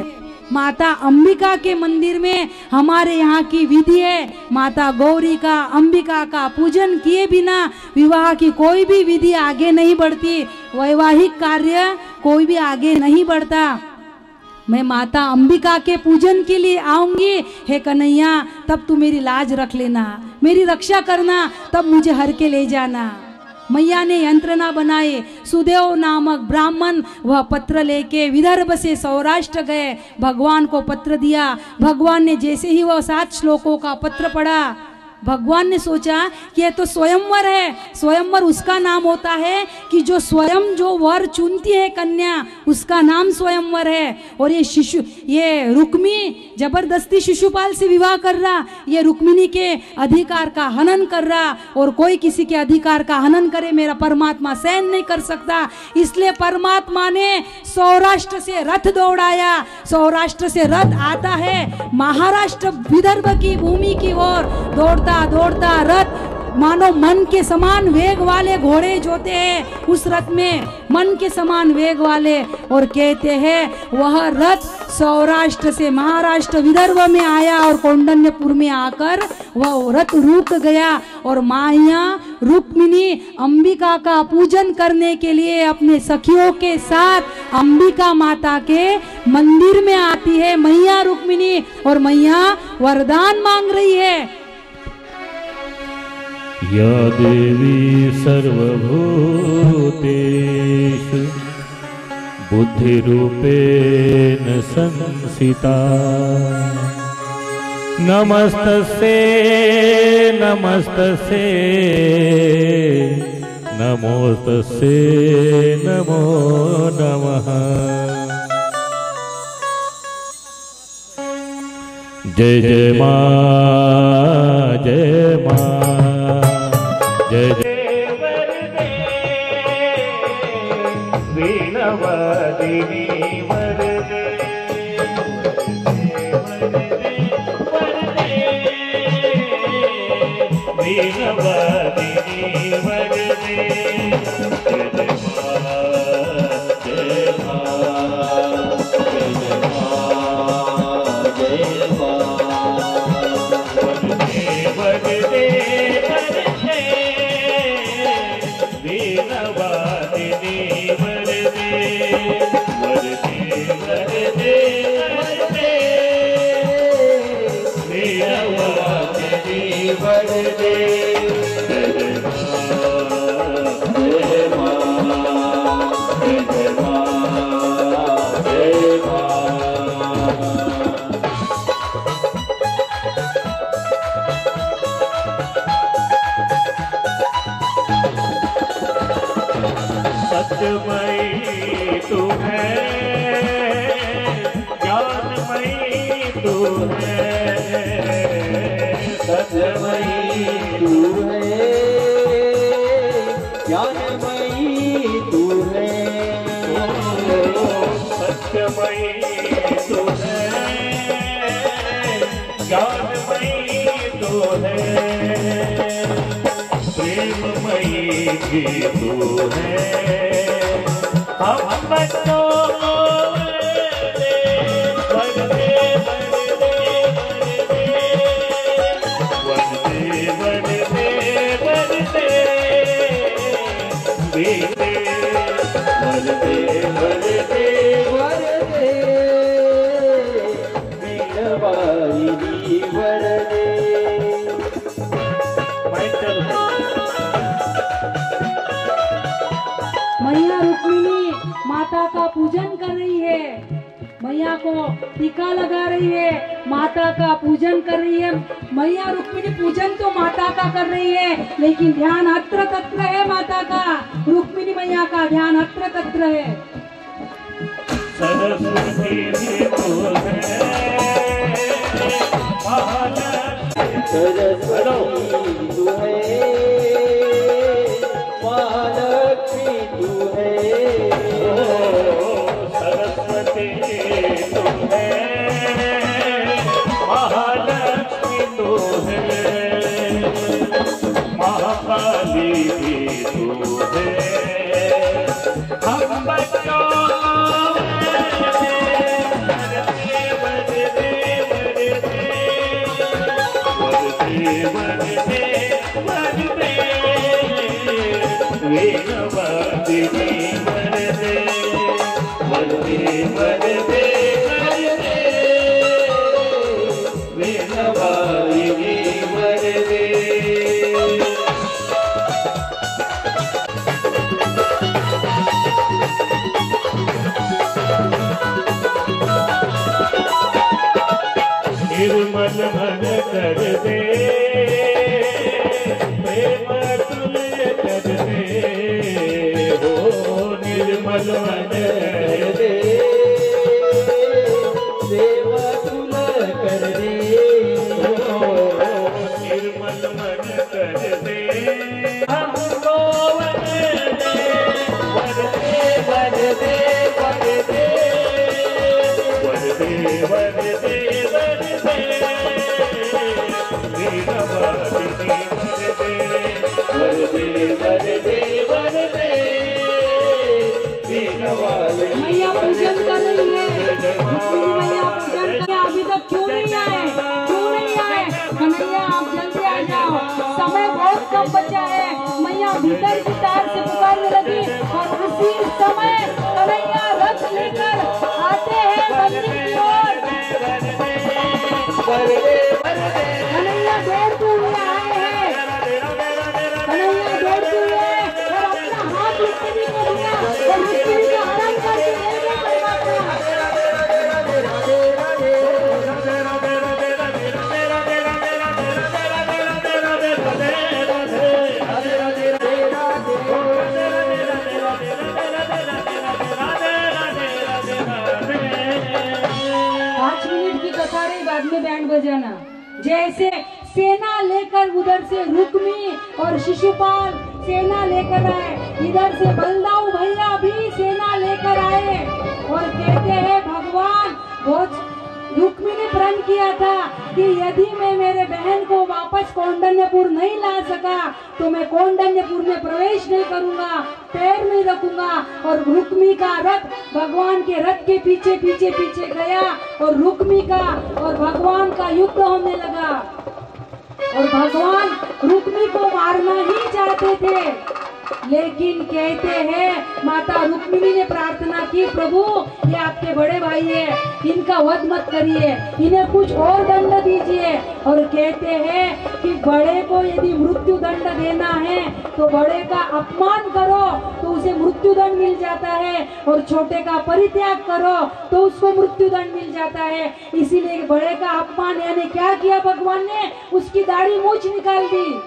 माता अंबिका के मंदिर में हमारे यहाँ की विधि है, माता गौरी का, अंबिका का पूजन किए बिना विवाह की कोई भी विधि आगे नहीं बढ़ती, वैवाहिक कार्य कोई भी आगे नहीं बढ़ता। मैं माता अंबिका के पूजन के लिए आऊंगी, हे कन्हैया तब तू मेरी लाज रख लेना, मेरी रक्षा करना, तब मुझे हर के ले जाना। मैया ने यंत्रणा बनाए। सुदेव नामक ब्राह्मण वह पत्र लेके विदर्भ से सौराष्ट्र गए, भगवान को पत्र दिया। भगवान ने जैसे ही वह 7 श्लोकों का पत्र पढ़ा, भगवान ने सोचा कि ये तो स्वयंवर है। स्वयंवर उसका नाम होता है कि जो स्वयं जो वर चुनती है कन्या, उसका नाम स्वयंवर है। और ये रुक्मी जबरदस्ती शिशुपाल से विवाह कर रहा, ये रुक्मिणी के अधिकार का हनन कर रहा, और कोई किसी के अधिकार का हनन करे मेरा परमात्मा सहन नहीं कर सकता। इसलिए परमात्मा ने सौराष्ट्र से रथ दौड़ाया। सौराष्ट्र से रथ आता है महाराष्ट्र विदर्भ की भूमि की ओर, दौड़ता दौड़ता रथ मानो मन के समान वेग वाले घोड़े जोते हैं उस रथ में, मन के समान वेग वाले। और कहते हैं वह रथ सौराष्ट्र से महाराष्ट्र विदर्भ में आया और कौंडन्यपुर में आकर वह रथ रुक गया। और माया रुक्मिणी अंबिका का पूजन करने के लिए अपने सखियों के साथ अंबिका माता के मंदिर में आती है मैया रुक्मिणी, और मैया वरदान मांग रही है। या देवी सर्वभूतेषु बुद्धिरूपेण संस्थिता, नमस्तस्यै नमस्तस्यै नमोस्तस्यै नमो नमः। जय जय मां, जय मां, जय जय वीणवादिनी वरदे, वीणवादिनी वरदे। जय जय मां, जय मां, जय जय मां, जय मां, वरदे वरदे वरदे, वीणवादिनी वरदे, वरदे वरदे वरदे, वीणवादिनी वरदे। जय जय मां, जय मां, सत्यमयी तू है, ज्ञानमयी तू है, सत्यमयी तू है, ज्ञानमयी तू है, सत्यमयी तू है, ज्ञानमयी तू है, प्रेममयी भी तू है। हम बच्चों को वरदे वरदे वरदे बेटे वरदे वरदे वरदे वीणवाहिनी वरदे। मैया रुक्मिणी माता का पूजन कर रही है, मैया को टीका लगा रही है, माता का पूजन कर रही है। मैया रुक्मिणी पूजन तो माता का कर रही है, लेकिन ध्यान अत्र तत्र है माता का। रुक्मिणी मैया का ध्यान अत्र तत्र है। सरस्वती भी तू है, महालक्ष्मी सरस्वती तू है, महालक्ष्मी तू है, सरस्वती तू है, महालक्ष्मी तू है, महाकाली भी तू है। हम बच्चों वीणवादिनी वरदे वरदे वरदे वीणवादिनी वरदे। निर्मल मन कर दे, प्रेम तुल्य कर दे, हो निर्मल मन कर दे, सेवा तुला कर दे, हो निर्मल मन कर दे। हमको वरदे वरदे वरदे वरदे वरदे वरदे वरदे वीणवादिनी वरदे वरदे वरदे वीणवादिनी। मैया पूजन कर रही है, रुक्मिणी मैया पूजन कर। अभी तक क्यों नहीं आए, क्यों नहीं आए? कन्हैया आप जल्दी आ जाओ, समय बहुत कम बचा है। मैया भीतर की तार से पुकारने लगी और उसी समय कन्हैया रथ लेकर आते हैं मंदिर की ओर। कन्हैया दौड़ते हुए आए हैं, कन्हैया दौड़ते हुए और अपना हाथ रुक्मिणी को दिया और रुक्मिणी का हरण करके ले गए परमात्मा। बाद में बैंड बजाना। जैसे सेना लेकर उधर से रुक्मी और शिशुपाल सेना लेकर आए, इधर से बलदाऊ भैया भी सेना लेकर आए और कहते हैं भगवान, बहुत रुक्मी ने प्रण किया था कि यदि मैं मेरे बहन को वापस कौंडन्यपुर नहीं ला सका तो मैं कौंडन्यपुर में प्रवेश नहीं करूंगा, पैर नहीं रखूंगा। और रुक्मी का रथ भगवान के रथ के पीछे पीछे पीछे गया और रुक्मी का और भगवान का युद्ध होने लगा और भगवान रुक्मी को मारना ही चाहते थे, लेकिन कहते हैं माता रुक्मिणी ने प्रार्थना की, प्रभु ये आपके बड़े भाई है, इनका वध मत करिए, इन्हें कुछ और दंड दीजिए। और कहते हैं कि बड़े को यदि मृत्यु दंड देना है तो बड़े का अपमान करो तो उसे मृत्यु दंड मिल जाता है, और छोटे का परित्याग करो तो उसको मृत्यु दंड मिल जाता है। इसीलिए बड़े का अपमान यानी क्या किया भगवान ने, उसकी दाढ़ी मूछ निकाल दी,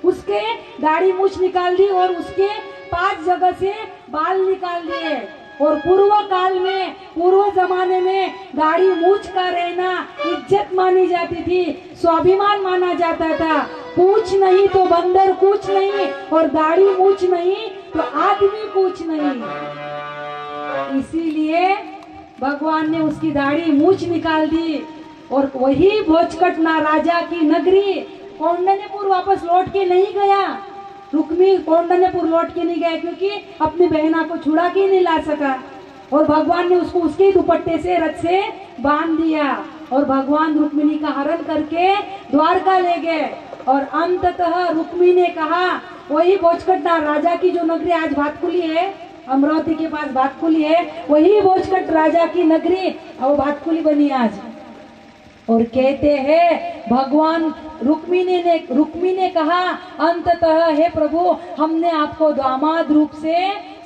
उसके दाढ़ी मूछ निकाल दी और उसके 5 जगह से बाल निकाल दिए। और पूर्व काल में, पूर्व जमाने में दाढ़ी मूछ का रहना इज्जत मानी जाती थी, स्वाभिमान माना जाता था। पूछ नहीं तो बंदर कुछ नहीं, और दाढ़ी मूछ नहीं तो आदमी कुछ नहीं। इसीलिए भगवान ने उसकी दाढ़ी मूछ निकाल दी। और वही भोजकटना राजा की नगरी कौंडन्यपुर वापस लौट के नहीं गया। रुक्मी कौंडन्यपुर लौट के नहीं गया क्योंकि अपनी बहना को छुड़ा के नहीं ला सका। और भगवान ने उसको उसके दुपट्टे से रथ से बांध दिया। और भगवान रुक्मिणी का हरण करके द्वारका ले गए। और अंततः रुक्मी ने कहा, वही भोजकटना राजा की जो नगरी आज भातकुली है, अमरावती के पास भातकुली है, वही भोजकट राजा की नगरी और भातकुली बनी आज। और कहते हैं भगवान रुक्मी ने कहा, अंततः हे प्रभु, हमने आपको दामाद रूप से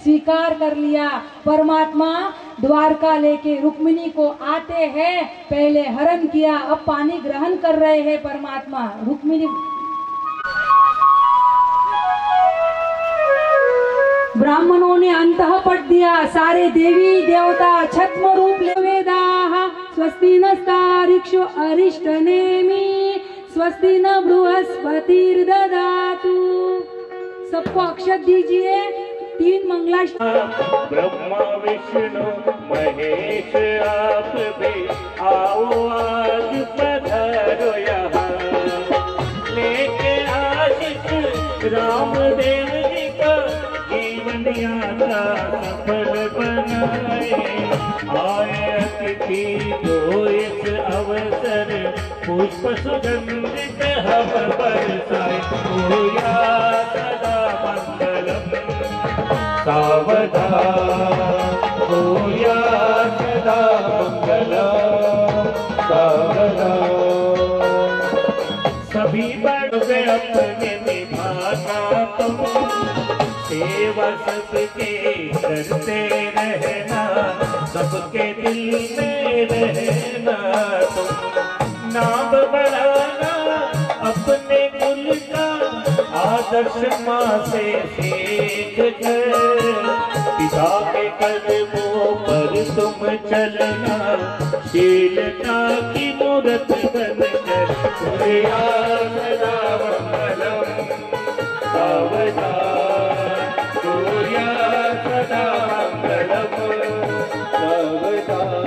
स्वीकार कर लिया। परमात्मा द्वारका लेके रुक्मिणी को आते हैं, पहले हरण किया, अब पानी ग्रहण कर रहे हैं परमात्मा। रुक्मिणी ब्राह्मणों ने अंतः पट दिया, सारे देवी देवता छद्म रूप ले वेदाः स्वस्ति नस्तारिक्षो अरिष्टनेमि स्वस्ति न बृहस्पतिर्ददातु। सबको अक्षत दीजिए। 3 मंगलाष्टक। ब्रह्मा विष्णु महेश आप भी आओ आज पधारो यहाँ, लेके आशिष रामदेव जी का जीवन यात्रा सफल बनाए। आए अतिथि जो इस अवसर पुष्प सुगंधित हम बरसाए। होया सदा मंगलम सावधान, होया सदा मंगलम सावधान। सभी बड़े अपने निभाना तुम, सेवा सबके करते रहना, सबके दिल में रहना तुम। नाम बढ़ाना अपने कुल का, आदर्श माँ से सीख कर। पिता के कदमों पर तुम चलना, शीलता की मूरत बनकर। होया सदा मंगलम सावधान, होया सदा मंगलम सावधान।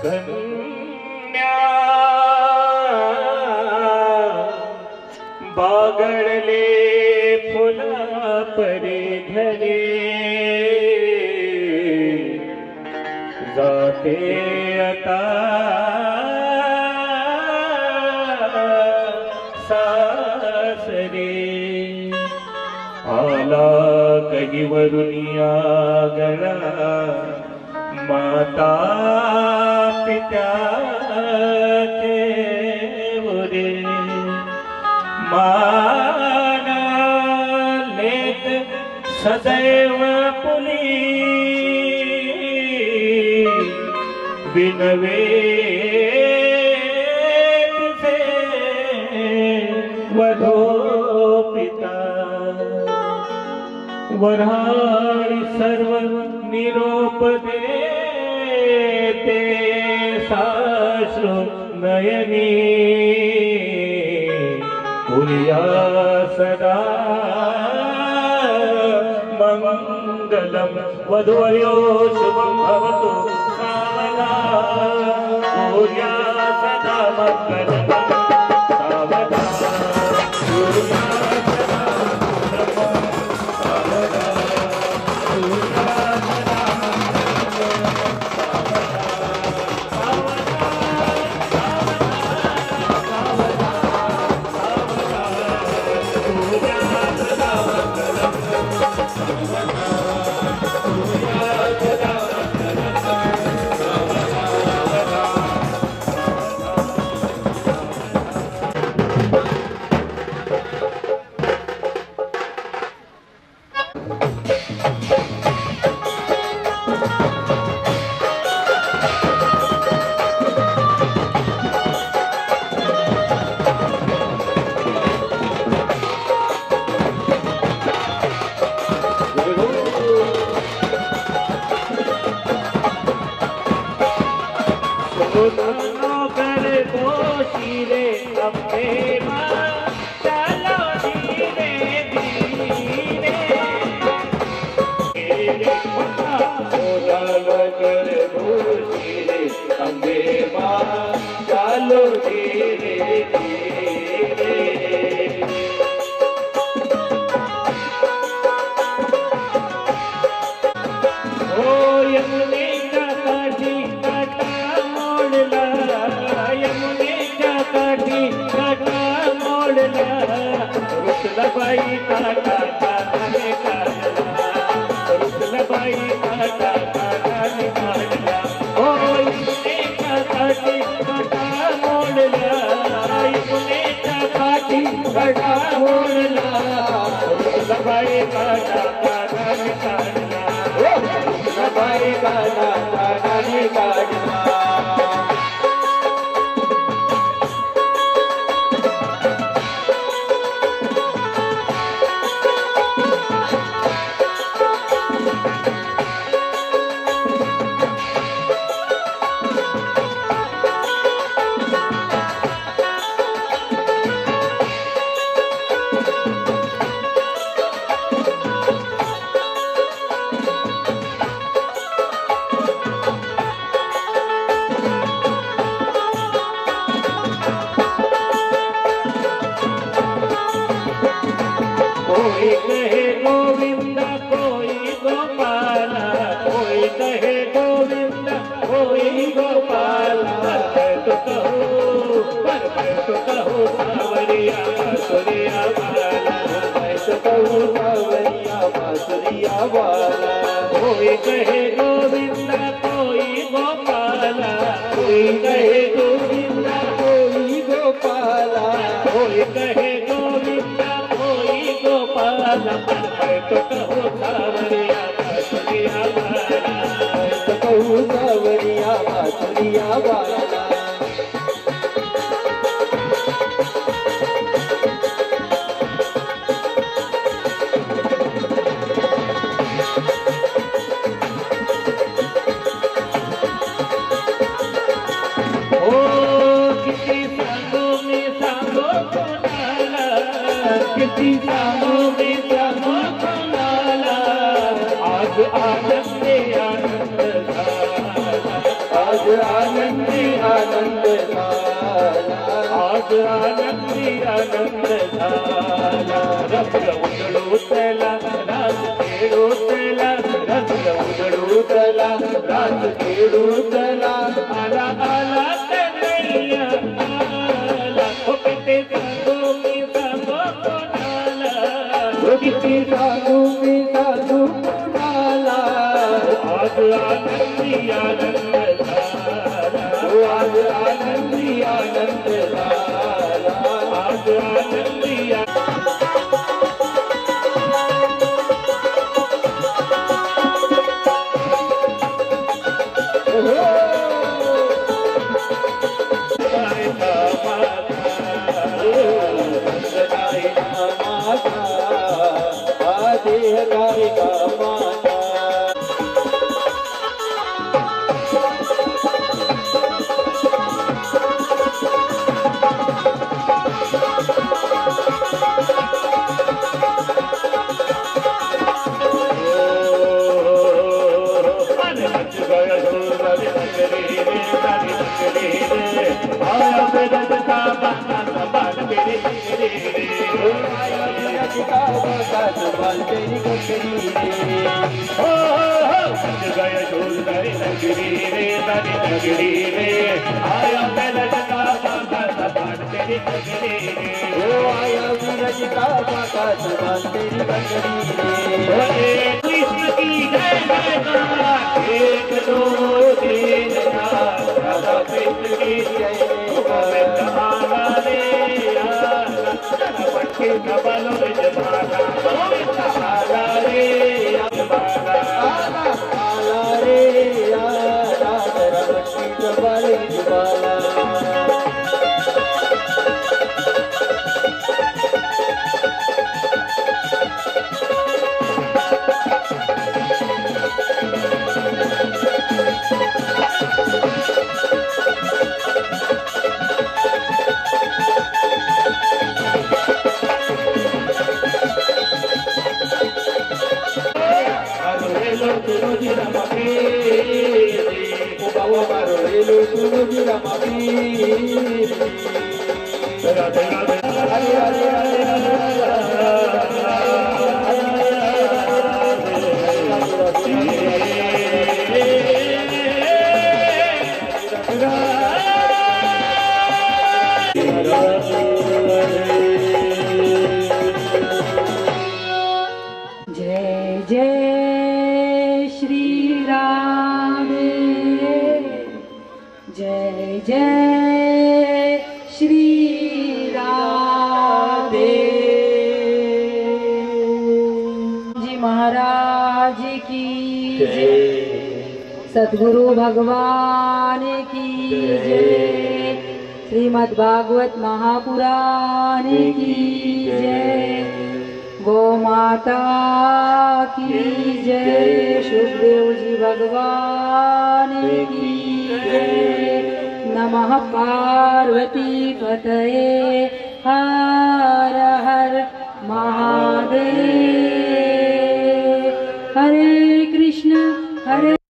कन्या बागड़ले फुला परे घरे, जाते अता सासरे। आला कही वरुनिया गड़ा, माता पिता के बुरे। माना लेत सदैव पुली, बिनवे से वधो पिता। वराणि सर्व निरोप देते, साश्रु नयनी। कुर्या सदा मंगलम, वधूवरो शुभं भवतु सावधान। कुर्या सदा मंगलम सावधान, कुर्या सदा मंगलम सावधान, कुर्या सदा रुसलबाई काका काकाने काढला रुसलबाई काका काकाने काढला ओ पुण्यासाठी काटा मोडला पुण्यासाठी काटा मोडला रुसलबाई काका काकाने काढला रुसलबाई काका काकाने काढला कोई कहे गोविंद कोई गोपाल कोई कहे गोविंद कोई गोपाल तो कहो सावरिया बांसुरिया वाला तो कहूँ सावरिया बांसुरिया वाला कोई कहे गोविंद कोई गोपाल कोई कहे गोविंद कोई गोपाला कोई कहे गोविंद कोई गोपाल तो कहो सावरिया बांसुरिया वाला तो कहूँ सावरिया बांसुरिया वाला किसी सांगों में सांगों कोनाला आज आनंदे आनंद झाला आज आनंदी आनंद झाला आज आनंदी आनंद झाला रंग उजळू त्याला रात खेळू त्याला रंग उजळू त्याला रात खेळू त्याला आला आला कन्हैया आला किती सांगू मी सांगो कोणाला किती साधू मी साधू कोणाला आज आनंदी आनंद झाला आज आनंदी आनंद झाला आज आनंदी कृष्ण की जय जयकार एक दो तीन चार राधा कृष्ण की जय गोविंद आला रे आला पट्टी कबलो जमाना गोविंद आला रे आला आला रे आला रमती जबाले जुबाला जय। सद्गुरु भगवान की जय। श्रीमद् भागवत महापुराण की जय। गौ माता की जय। सुखदेव जी भगवान की जय। नमः पार्वती पतये हर हर महादेव।